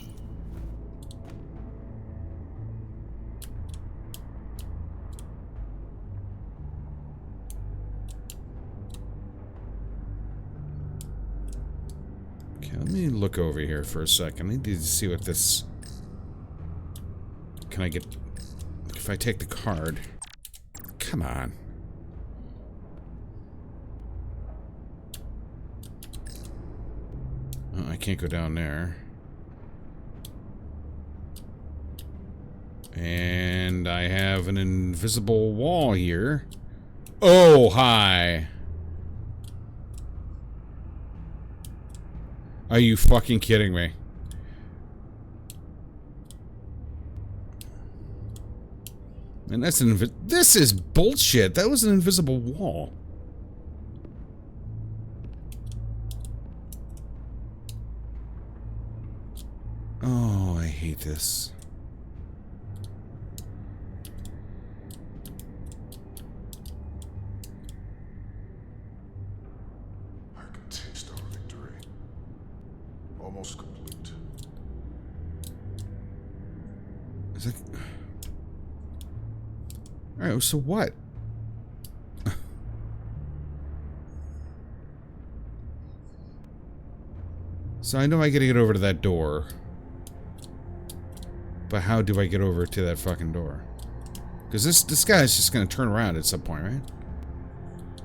Okay, let me look over here for a second. I need to see what this... Can I get... If I take the card... Come on. Oh, I can't go down there. And I have an invisible wall here. Oh, hi. Are you fucking kidding me? And that's this is bullshit. That was an invisible wall. Oh, I hate this.
I can taste our victory. Almost complete.
Is it... Alright, so what? So I know I gotta get over to that door. But how do I get over to that fucking door? Because this guy's just gonna turn around at some point, right?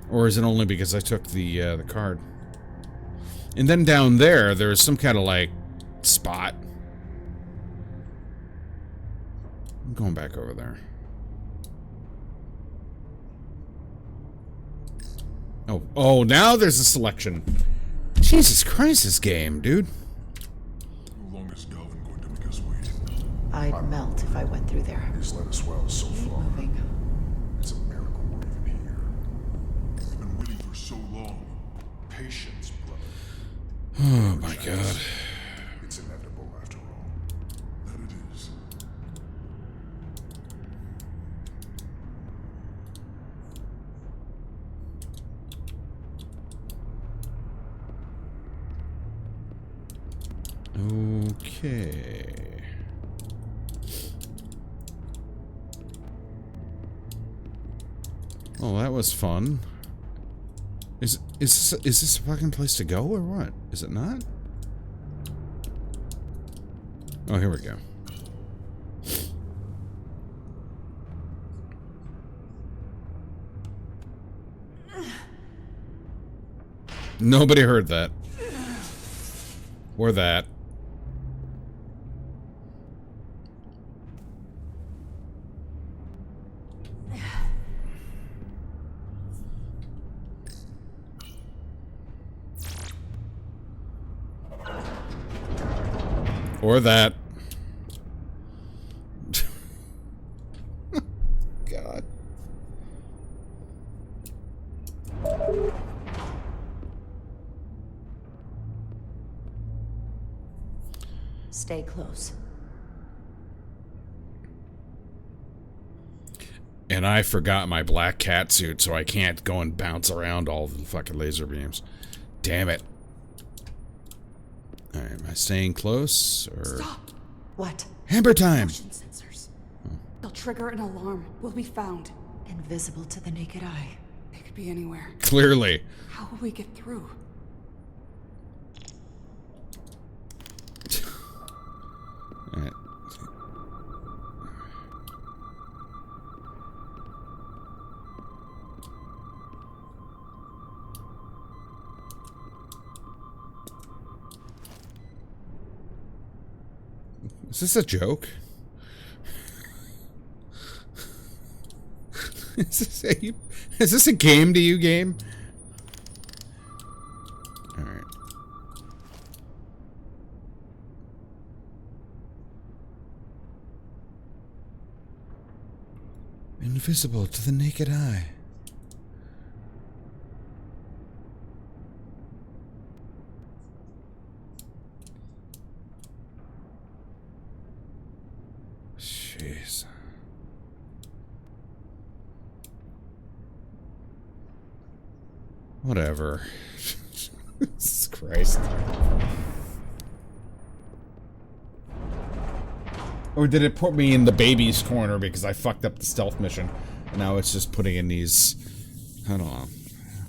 Or is it only because I took the card? And then down there, there's some kind of, like, spot. I'm going back over there. Oh, now there's a selection. Jesus Christ, this game, dude.
How long is Galvin going to make us wait?
I'd melt if I went through there.
He's let us well so far.
Moving.
It's a miracle we're even here. We've been waiting for so long. Patience, brother.
Oh my God.
It's inevitable after all. That it is.
Okay. Well, that was fun. Is this a fucking place to go or what? Is it not? Oh, here we go. Nobody heard that. Or that. Or that. God.
Stay close.
And I forgot my black cat suit, so I can't go and bounce around all the fucking laser beams. Damn it. Alright, am I staying close, or...
Stop!
What?
Hammer time!
Motion sensors. They'll trigger an alarm. We'll be found.
Invisible to the naked eye.
They could be anywhere.
Clearly.
How will we get through?
Alright. Is this a joke? Is this a game to you, game? Alright. Invisible to the naked eye. Jeez. Whatever. Jesus Christ. Or did it put me in the baby's corner because I fucked up the stealth mission? Now it's just putting in these... I don't know.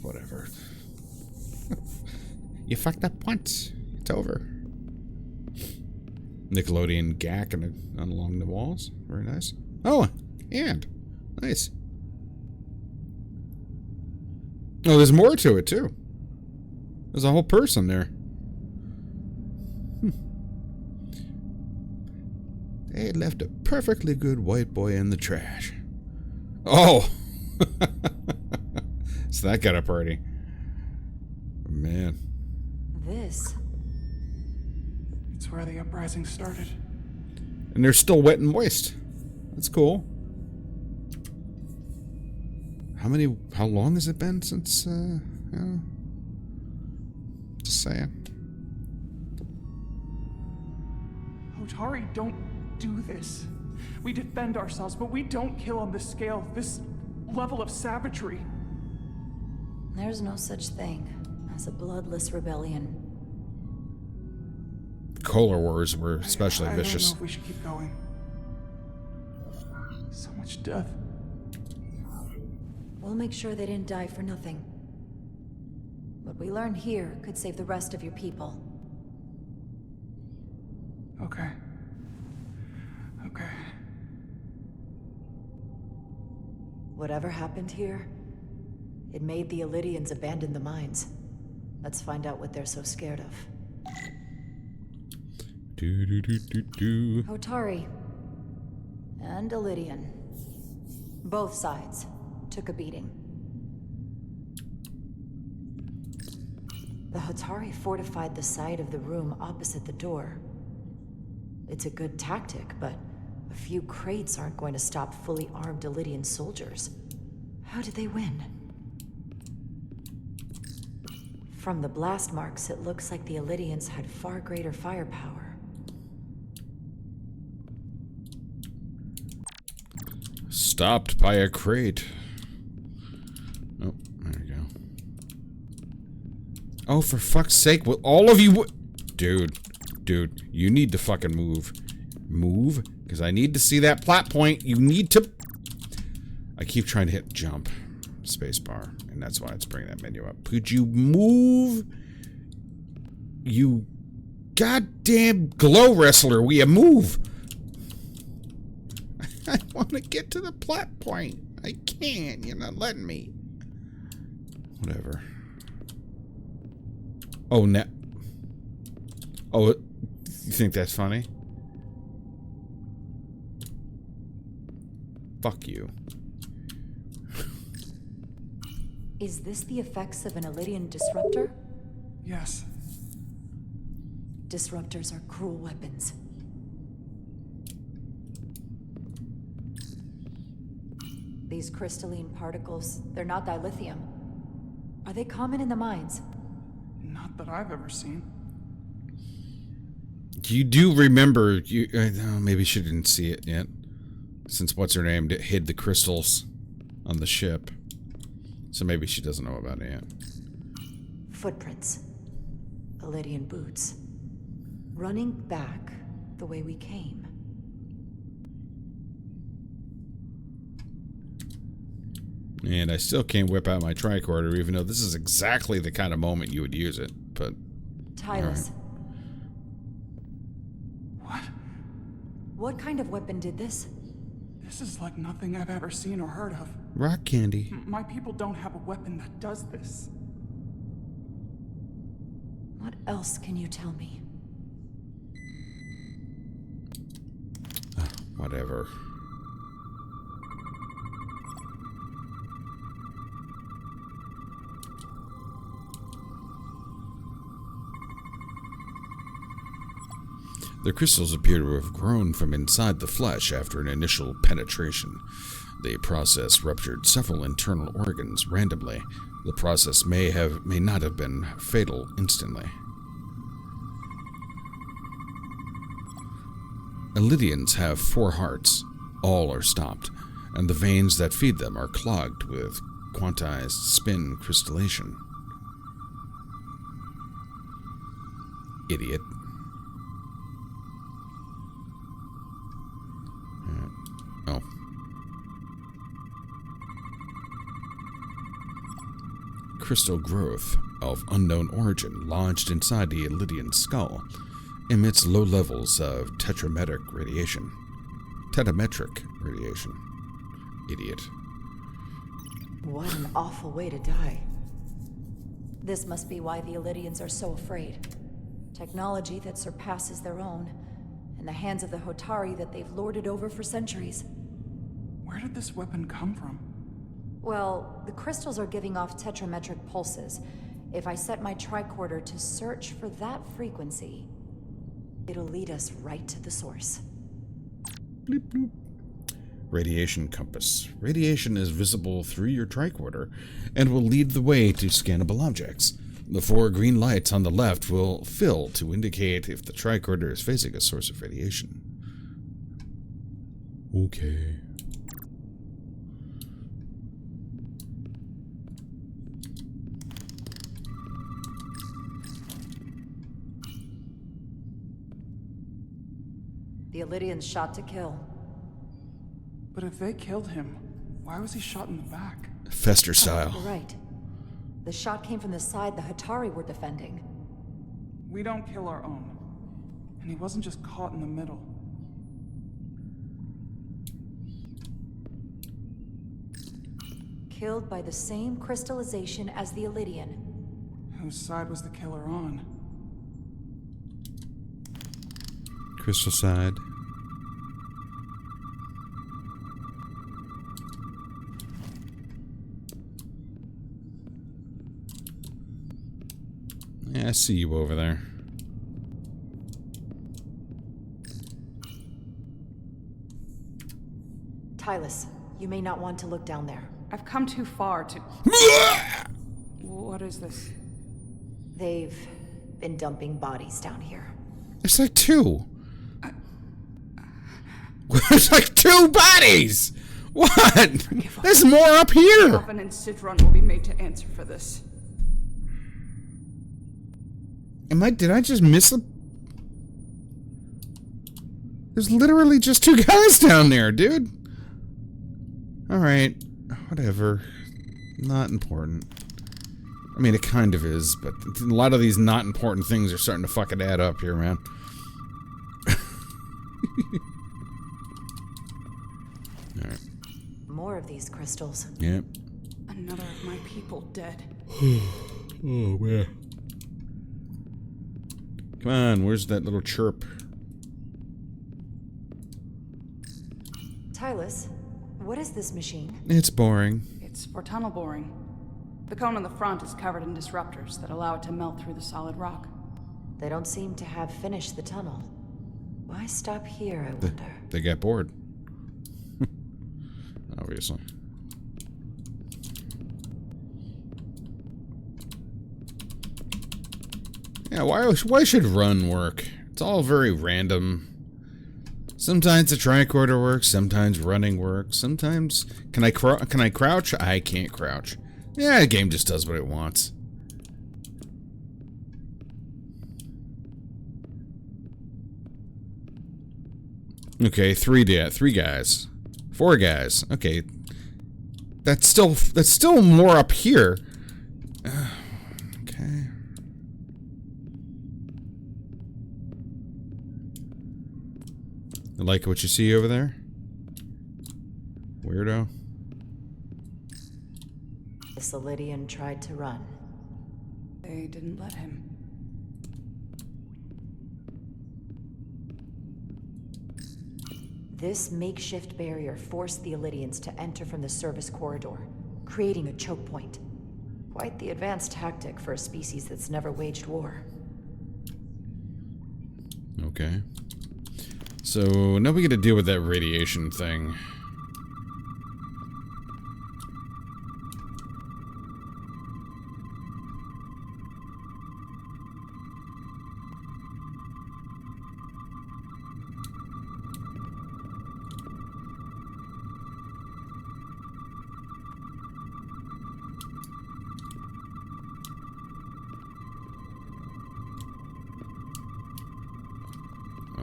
Whatever. You fucked up once. It's over. Nickelodeon gack along the walls. Very nice. Oh, and nice. Oh, there's more to it too. There's a whole person there. They left a perfectly good white boy in the trash. Oh! So that got a party. Man.
This.
It's where the uprising started.
And they're still wet and moist. That's cool. How long has it been since, just saying.
Hotari don't do this. We defend ourselves, but we don't kill on this scale, this level of savagery.
There's no such thing as a bloodless rebellion.
Kohler Wars were especially vicious.
I don't know if we should keep going. So much death.
We'll make sure they didn't die for nothing. What we learn here could save the rest of your people.
Okay. Okay.
Whatever happened here, it made the Elydians abandon the mines. Let's find out what they're so scared of. Hotari and Elydian. Both sides took a beating. The Hotari fortified the side of the room opposite the door. It's a good tactic, but a few crates aren't going to stop fully armed Elydian soldiers. How did they win? From the blast marks, it looks like the Elydians had far greater firepower.
Stopped by a crate. Oh, there you go. Oh, for fuck's sake, will all of you... Dude, you need to fucking move. Move? Because I need to see that plot point. You need to... I keep trying to hit jump. Spacebar. And that's why it's bringing that menu up. Could you move? You goddamn glow wrestler. Will you move? I want to get to the plot point. I can't. You're not letting me. Whatever. Oh, no. Oh, you think that's funny? Fuck you.
Is this the effects of an Elydian disruptor?
Yes.
Disruptors are cruel weapons. These crystalline particles, they're not dilithium. Are they common in the mines?
Not that I've ever seen.
You do remember, maybe she didn't see it yet, since what's-her-name hid the crystals on the ship. So maybe she doesn't know about it yet.
Footprints. Elydian boots. Running back the way we came.
And I still can't whip out my tricorder, even though this is exactly the kind of moment you would use it, but...
Tylus. What? What kind of weapon did this?
This is like nothing I've ever seen or heard of.
Rock candy.
My people don't have a weapon that does this.
What else can you tell me?
Whatever. The crystals appear to have grown from inside the flesh after an initial penetration. The process ruptured several internal organs randomly. The process may not have been fatal instantly. Elydians have 4 hearts. All are stopped, and the veins that feed them are clogged with quantized spin crystallation. Idiot. Oh. Crystal growth of unknown origin lodged inside the Elydian skull emits low levels of tetrametric radiation. Idiot.
What an awful way to die. This must be why the Elydians are so afraid. Technology that surpasses their own, in the hands of the Hotari that they've lorded over for centuries.
Where did this weapon come from?
Well, the crystals are giving off tetrametric pulses. If I set my tricorder to search for that frequency, it'll lead us right to the source.
Bloop, bloop. Radiation compass. Radiation is visible through your tricorder and will lead the way to scannable objects. The 4 green lights on the left will fill to indicate if the tricorder is facing a source of radiation. Okay.
The Illyrian's shot to kill.
But if they killed him, why was he shot in the back?
Fester style.
You're right. The shot came from the side the Hotari were defending.
We don't kill our own. And he wasn't just caught in the middle.
Killed by the same crystallization as the Illyrian.
Whose side was the killer on?
Crystal side. Yeah, I see you over there.
Tylus, you may not want to look down there.
I've come too far to... What is this?
They've been dumping bodies down here.
It's like 2. There's like 2 bodies! What? There's more up here!
Galvin and Sidron will be made to answer for this.
Did I just miss the... There's literally just 2 guys down there, dude. Alright. Whatever. Not important. I mean, it kind of is, but a lot of these not important things are starting to fucking add up here, man. Alright.
More of these crystals.
Yep.
Another of my people dead.
Oh, man. Come on, where's that little chirp?
Tylus, what is this machine?
It's boring.
It's for tunnel boring. The cone on the front is covered in disruptors that allow it to melt through the solid rock.
They don't seem to have finished the tunnel. Why stop here, I wonder?
They got bored. Obviously. Yeah, why should run work? It's all very random. Sometimes the tricorder works, sometimes running works, sometimes... Can I crouch? I can't crouch. Yeah, the game just does what it wants. Okay, 3 guys. 4 guys. Okay. That's still more up here. Okay. You like what you see over there? Weirdo.
The Solidian tried to run.
They didn't let him.
This makeshift barrier forced the Illyrians to enter from the service corridor, creating a choke point. Quite the advanced tactic for a species that's never waged war.
Okay. So, now we get to deal with that radiation thing.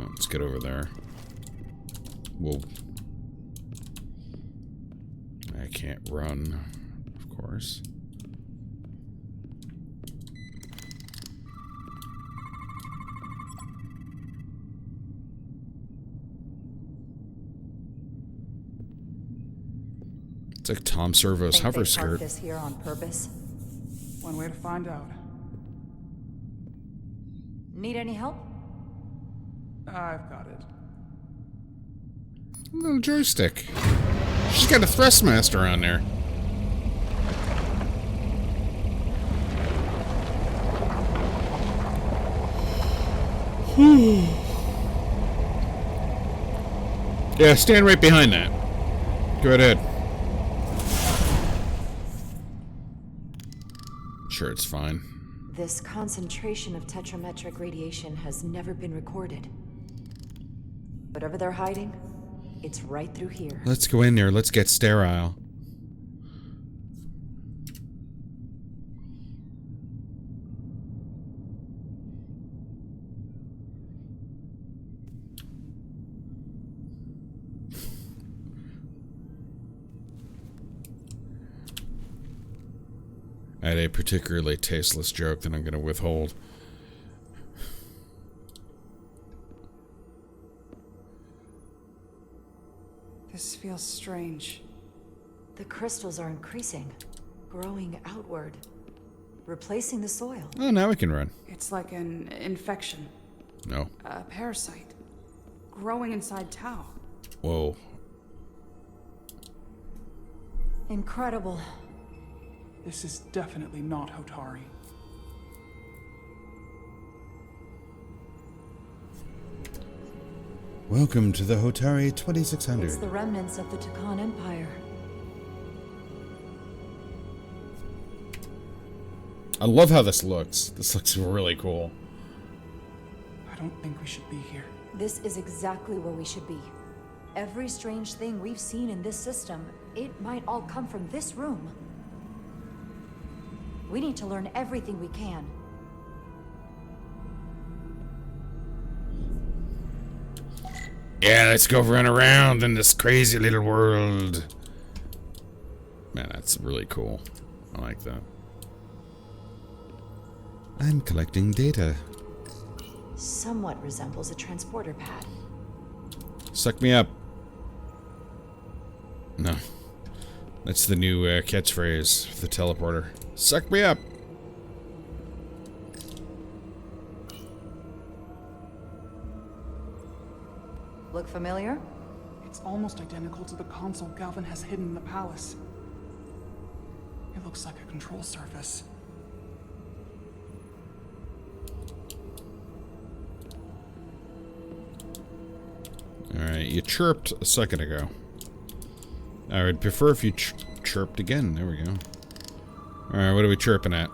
Let's get over there. Whoa. I can't run, of course. It's like Tom Servo's hover
Think they parked
skirt.
this here on purpose?
One way to find out.
Need any help?
I've got it.
A little joystick. She's got a Thrustmaster on there. Yeah, stand right behind that. Go ahead. Sure, it's fine.
This concentration of tetrametric radiation has never been recorded. Whatever they're hiding, it's right through here.
Let's go in there. Let's get sterile. I had a particularly tasteless joke that I'm going to withhold.
This feels strange.
The crystals are increasing, growing outward, replacing the soil.
Oh, now we can run.
It's like an infection.
No.
A parasite. Growing inside Tau.
Whoa.
Incredible.
This is definitely not Hotari.
Welcome to the Hotari 2600.
It's the remnants of the Tucan Empire.
I love how this looks. This looks really cool.
I don't think we should be here.
This is exactly where we should be. Every strange thing we've seen in this system, it might all come from this room. We need to learn everything we can.
Yeah, let's go run around in this crazy little world. Man, that's really cool. I like that. I'm collecting data.
Somewhat resembles a transporter pad.
Suck me up. No. That's the new catchphrase for the teleporter. Suck me up.
Look familiar?
It's almost identical to the console Galvin has hidden in the palace. It looks like a control surface.
Alright, you chirped a second ago. I would prefer if you chirped again. There we go. Alright, what are we chirping at?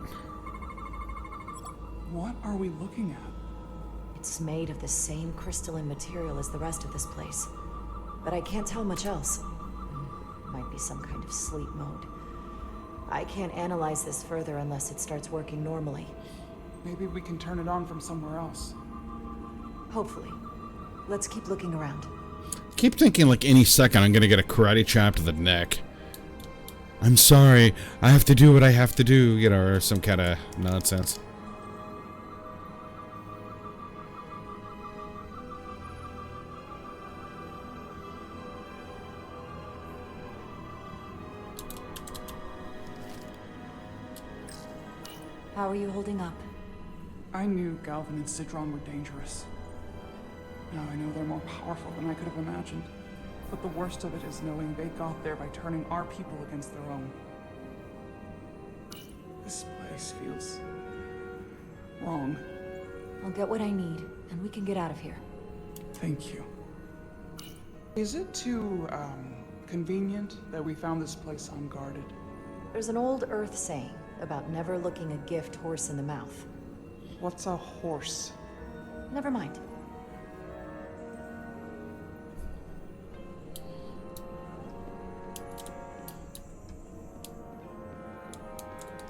What are we looking at?
It's made of the same crystalline material as the rest of this place. But I can't tell much else. Might be some kind of sleep mode. I can't analyze this further unless it starts working normally.
Maybe we can turn it on from somewhere else.
Hopefully. Let's keep looking around.
Keep thinking like any second I'm gonna get a karate chop to the neck. I'm sorry, I have to do what I have to do, you know, or some kind of nonsense.
How are you holding up?
I knew Galvin and Sidron were dangerous. Now I know they're more powerful than I could have imagined. But the worst of it is knowing they got there by turning our people against their own. This place feels wrong.
I'll get what I need, and we can get out of here.
Thank you. Is it too, convenient that we found this place unguarded?
There's an old Earth saying about never looking a gift horse in the mouth.
What's a horse?
Never mind.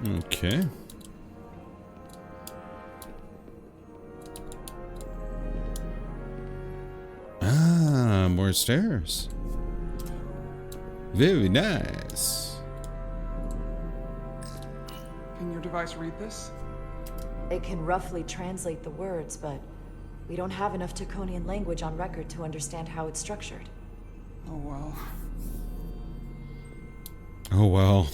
Okay. Ah, more stairs. Very nice.
Can your device read this?
It can roughly translate the words, but we don't have enough Taconian language on record to understand how it's structured.
Oh well.
Oh well.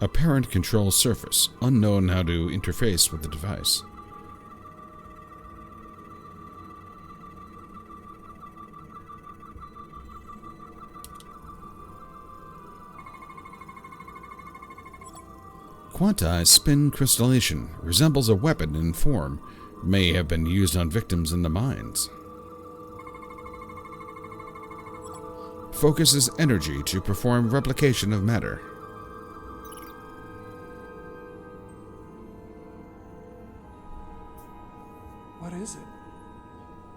Apparent control surface. Unknown how to interface with the device. Quantized spin crystallation. Resembles a weapon in form. May have been used on victims in the mines. Focuses energy to perform replication of matter.
What is it?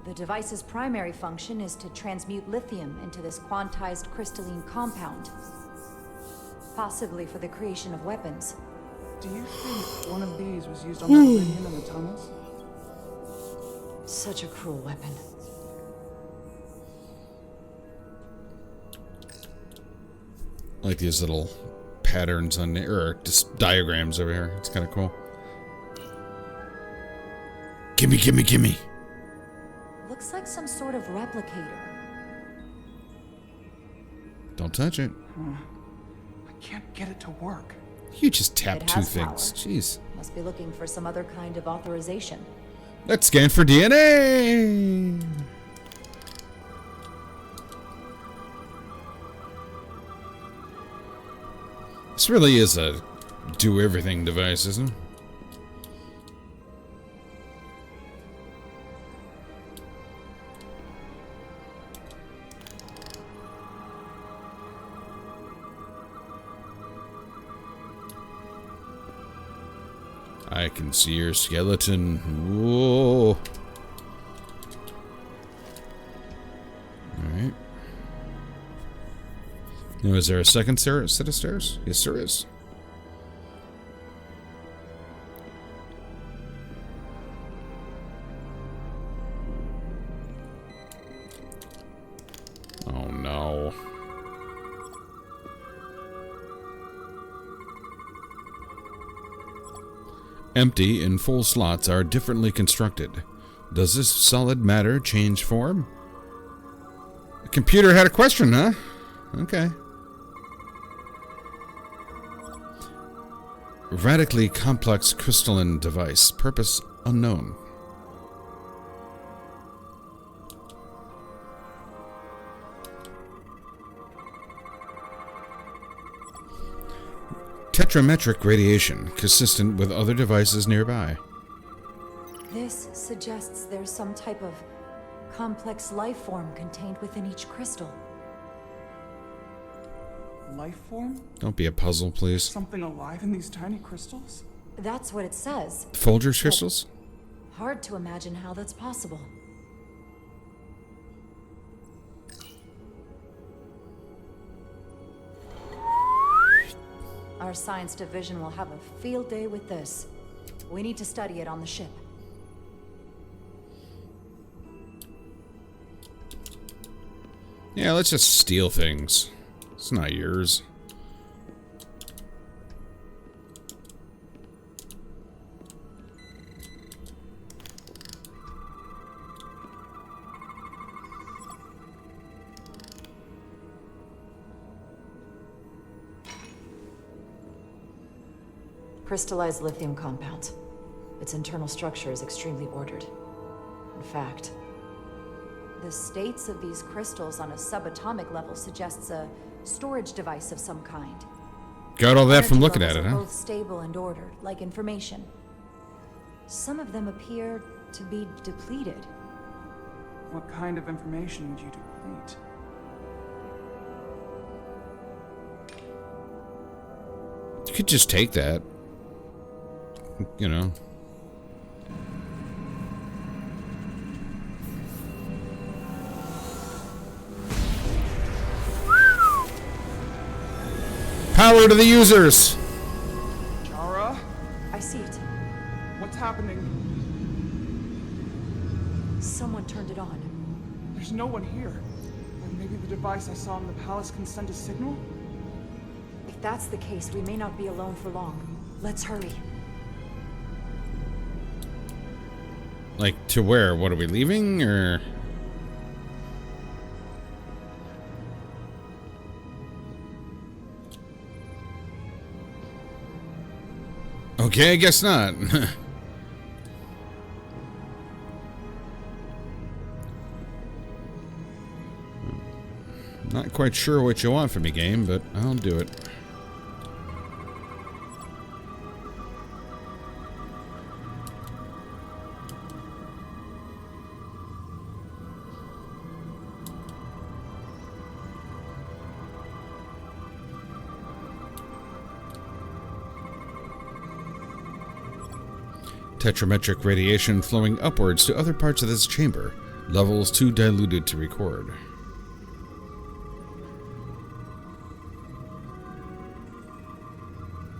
The device's primary function is to transmute lithium into this quantized crystalline compound. Possibly for the creation of weapons.
Do you think one of these was used on the Meridian in the tunnels?
Such a cruel weapon.
I like these little patterns on the, or just diagrams over here. It's kind of cool. Gimme, gimme, gimme.
Looks like some sort of replicator.
Don't touch it.
I can't get it to work.
You just tap
It
two
has
things.
power.
Jeez.
Must be looking for some other kind of authorization.
Let's scan for DNA. This really is a do-everything device, isn't it? I can see your skeleton. Whoa. Alright. Now, is there a second set of stairs? Yes, there is. Oh, no. Empty and full slots are differently constructed. Does this solid matter change form? The computer had a question, huh? Okay. Radically complex crystalline device. Purpose unknown. Tetrametric radiation, consistent with other devices nearby.
This suggests there's some type of complex life form contained within each crystal.
Life form?
Don't be a puzzle, please.
Something alive in these tiny crystals?
That's what it says.
Folgers crystals?
Hard to imagine how that's possible. Our science division will have a field day with this. We need to study it on the ship.
Yeah, let's just steal things. It's not yours.
Crystallized lithium compound. Its internal structure is extremely ordered. In fact, the states of these crystals on a subatomic level suggests a storage device of some kind.
Got all that from
Energy
looking at
levels
it,
are
huh?
both stable and ordered, like information. Some of them appear to be depleted.
What kind of information would you deplete?
You could just take that. You know. Power to the users!
Jara?
I see it.
What's happening?
Someone turned it on.
There's no one here. Or maybe the device I saw in the palace can send a signal?
If that's the case, we may not be alone for long. Let's hurry.
Like, to where? What, are we leaving, or...? Okay, I guess not. Not quite sure what you want from me, game, but I'll do it. Tetrametric radiation flowing upwards to other parts of this chamber. Levels too diluted to record.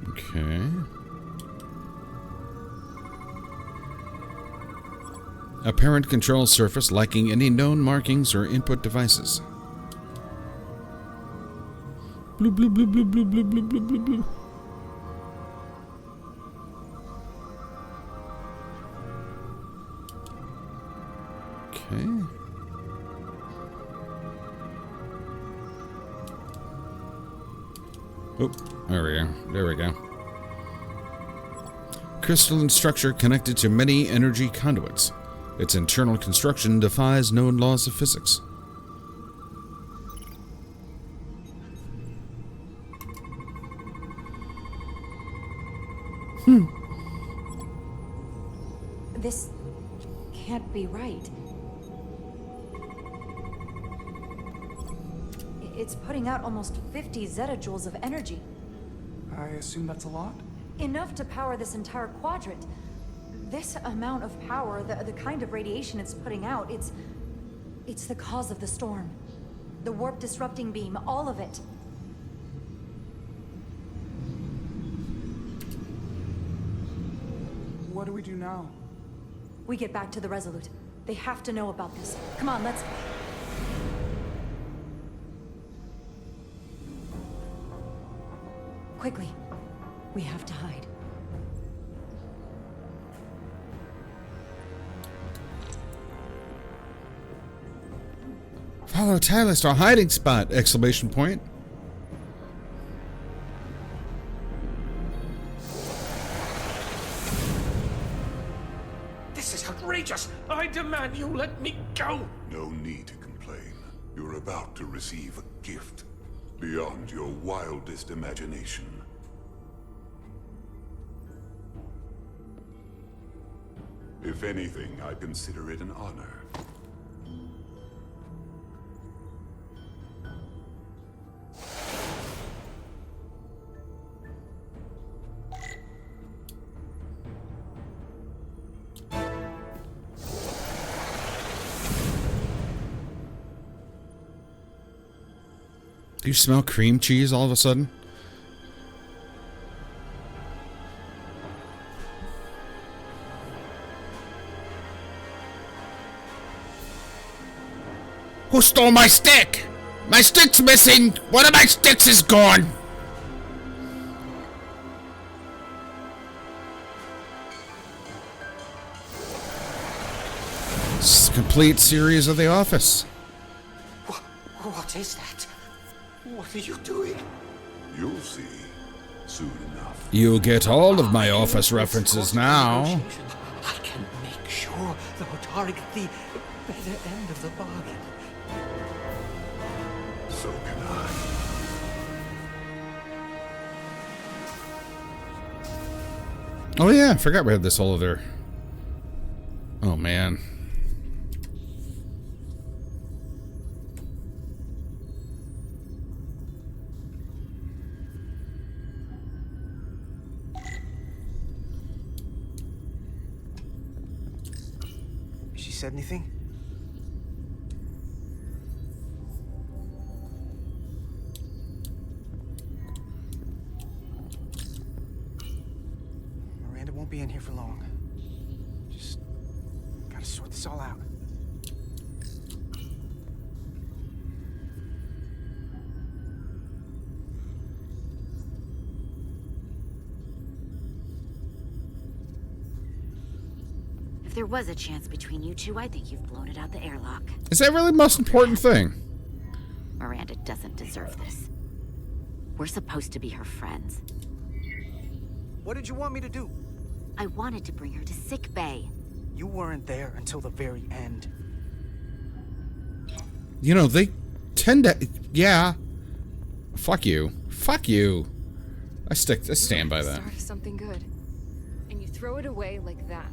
Okay. Apparent control surface lacking any known markings or input devices. Bloop, bloop, bloop, bloop, bloop, bloop, bloop, bloop, bloop, bloop. Okay. Oh, there we go. There we go. Crystalline structure connected to many energy conduits. Its internal construction defies known laws of physics.
This can't be right. It's putting out almost 50 zettajoules of energy.
I assume that's a lot?
Enough to power this entire quadrant. This amount of power, the kind of radiation it's putting out, it's the cause of the storm. The warp disrupting beam, all of it.
What do we do now?
We get back to the Resolute. They have to know about this. Come on, let's... Quickly. We have to hide.
Follow Tylus to our hiding spot! Exclamation point.
This is outrageous! I demand you let me go!
No need to complain. You're about to receive a gift beyond your wildest imagination. If anything, I consider it an honor.
Do you smell cream cheese all of a sudden? Who stole my stick? My stick's missing! One of my sticks is gone! It's a complete series of The Office.
What is that? What are you doing?
You'll see soon enough.
You'll get all of my Office references now.
I can make sure the Hotari get the better end of the bargain.
So can I.
Oh yeah, I forgot we had this whole other... Oh man.
She said anything? Miranda won't be in here for long. Just gotta sort this all out.
If there was a chance between you two, I think you've blown it out the airlock.
Is that really the most important thing?
Miranda doesn't deserve this. We're supposed to be her friends.
What did you want me to do?
I wanted to bring her to sick bay.
You weren't there until the very end.
You know, they tend to... Yeah. Fuck you. Fuck you. I stand by that.
Start of something good. And you throw it away like that.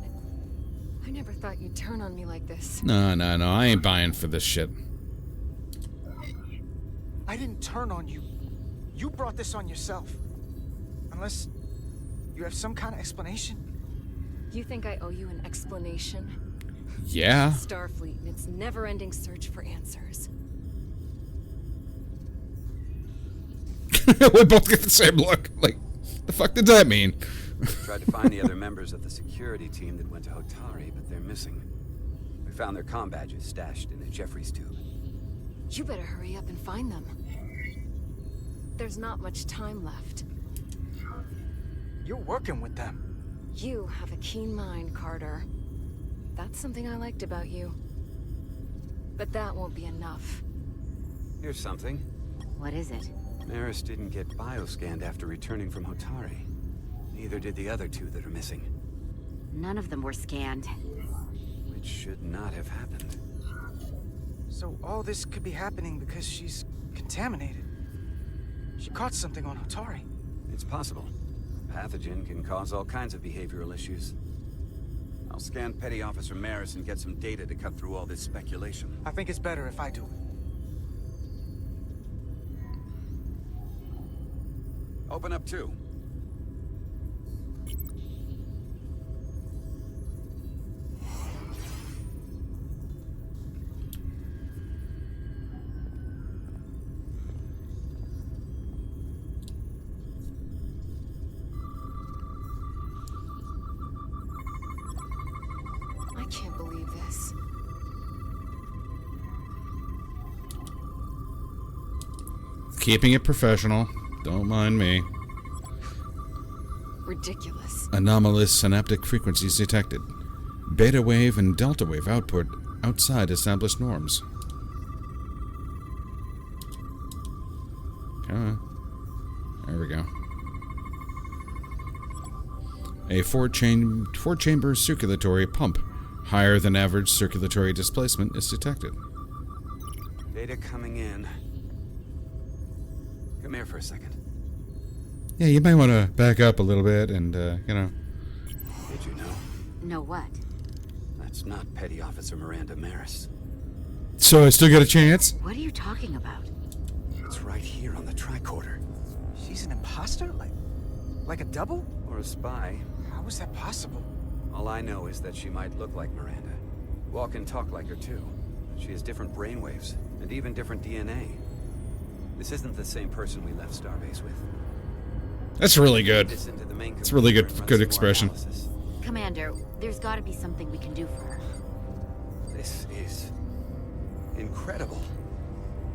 I never thought you'd turn on me like this.
No. I ain't buying for this shit.
I didn't turn on you. You brought this on yourself. Unless you have some kind of explanation.
You think I owe you an explanation?
Yeah.
Starfleet and its never-ending search for answers.
We both get the same look. Like, the fuck did that mean?
Tried to find the other members of the security team that went to Hotari, but they're missing. We found their comm badges stashed in a Jeffries tube.
You better hurry up and find them. There's not much time left.
You're working with them.
You have a keen mind, Carter. That's something I liked about you. But that won't be enough.
Here's something.
What is it?
Maris didn't get bioscanned after returning from Hotari. Neither did the other two that are missing.
None of them were scanned.
Which should not have happened.
So all this could be happening because she's contaminated. She caught something on Hotari.
It's possible. Pathogen can cause all kinds of behavioral issues. I'll scan Petty Officer Maris and get some data to cut through all this speculation.
I think it's better if I do it.
Open up too.
I can't believe this.
Keeping it professional. Don't mind me.
Ridiculous.
Anomalous synaptic frequencies detected. Beta wave and delta wave output outside established norms. Come on. There we go. A four-chamber circulatory pump, higher than average circulatory displacement, is detected.
Data coming in. Come here for a second.
Yeah, you might want to back up a little bit and, you know.
Did you know?
Know what?
That's not Petty Officer Miranda Maris.
So I still got a chance?
What are you talking about?
It's right here on the tricorder.
She's an imposter? Like a double?
Or a spy.
How is that possible?
All I know is that she might look like Miranda. Walk and talk like her too. She has different brainwaves, and even different DNA. This isn't the same person we left Starbase with.
That's really good. It's really good expression.
Commander, there's gotta be something we can do for her.
This is incredible.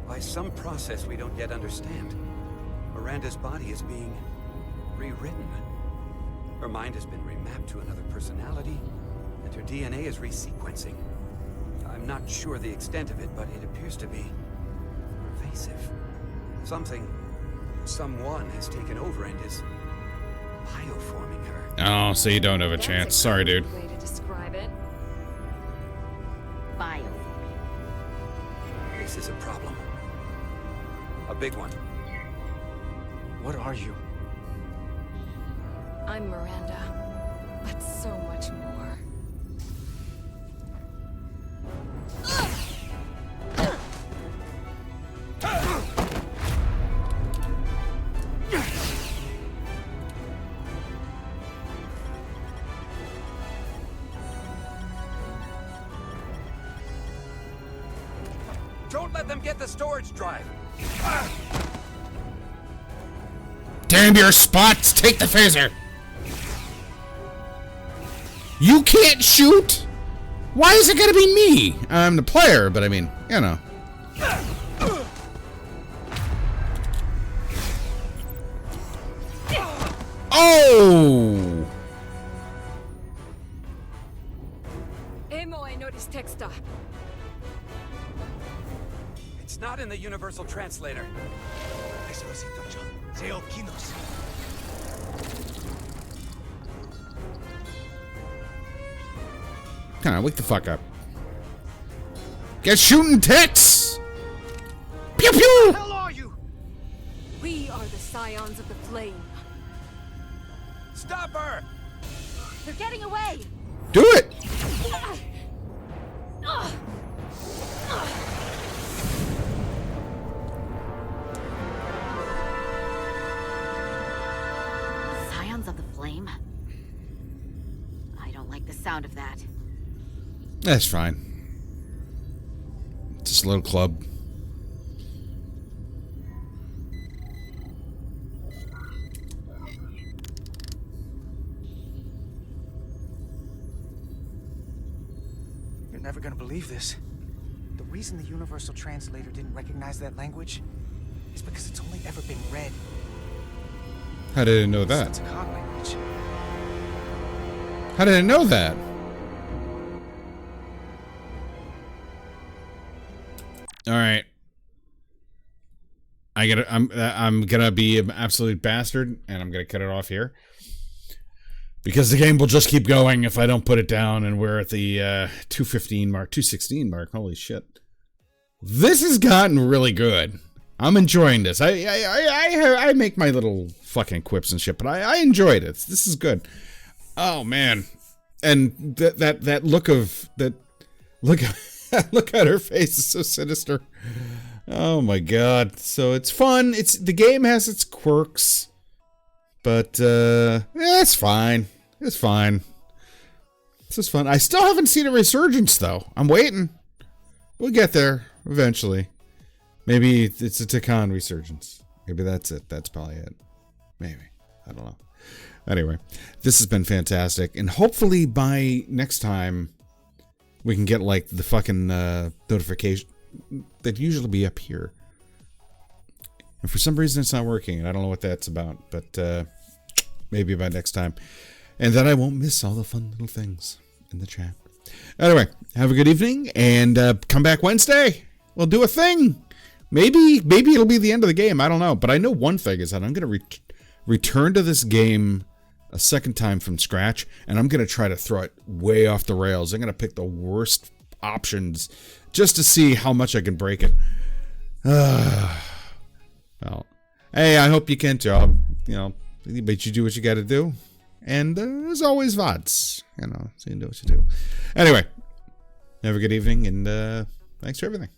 By some process we don't yet understand, Miranda's body is being rewritten. Her mind has been remapped to another personality, and her DNA is resequencing. I'm not sure the extent of it, but it appears to be pervasive. Someone has taken over and is bioforming her.
Oh, so you don't have a chance. Sorry, dude.
Way to describe it.
Bioforming.
This is a problem. A big one.
What are you?
I'm Miranda, but so much more.
Don't let them get the storage drive.
Damn your spots! Take the phaser! You can't shoot? Why is it gonna be me? I'm the player, but I mean, you know. Oh!
Emo I noticed texta.
It's not in the universal translator.
Come on, wake the fuck up. Get shooting ticks! Pew pew!
Who the hell are you?
We are the Scions of the Flame.
Stop her!
They're getting away!
Do it!
Scions of the Flame? I don't like the sound of that.
That's fine. It's just a little club.
You're never gonna believe this. The reason the Universal Translator didn't recognize that language is because it's only ever been read.
How did it know that?
It's a Khan language.
How did it know that? All right. I'm gonna be an absolute bastard, and I'm gonna cut it off here because the game will just keep going if I don't put it down, and we're at the 2:15 mark, 2:16 mark. Holy shit! This has gotten really good. I'm enjoying this. I make my little fucking quips and shit, but I enjoyed it. This is good. Oh man, and that look of that look. Look at her face, it's so sinister. Oh my god. So it's fun. The game has its quirks. But it's fine. It's fine. It's just fun. I still haven't seen a Resurgence though. I'm waiting. We'll get there eventually. Maybe it's a Takan Resurgence. Maybe that's it. That's probably it. Maybe. I don't know. Anyway, this has been fantastic. And hopefully by next time we can get like the fucking notification that usually be up here. And for some reason it's not working. And I don't know what that's about. But maybe by next time. And then I won't miss all the fun little things in the chat. Anyway, have a good evening. And come back Wednesday. We'll do a thing. Maybe it'll be the end of the game. I don't know. But I know one thing is that I'm going to return to this game a second time from scratch, and I'm going to try to throw it way off the rails. I'm going to pick the worst options just to see how much I can break it. Well, hey, I hope you can too. But you do what you got to do. And as always, VODs. So you do what you do. Anyway, have a good evening, and thanks for everything.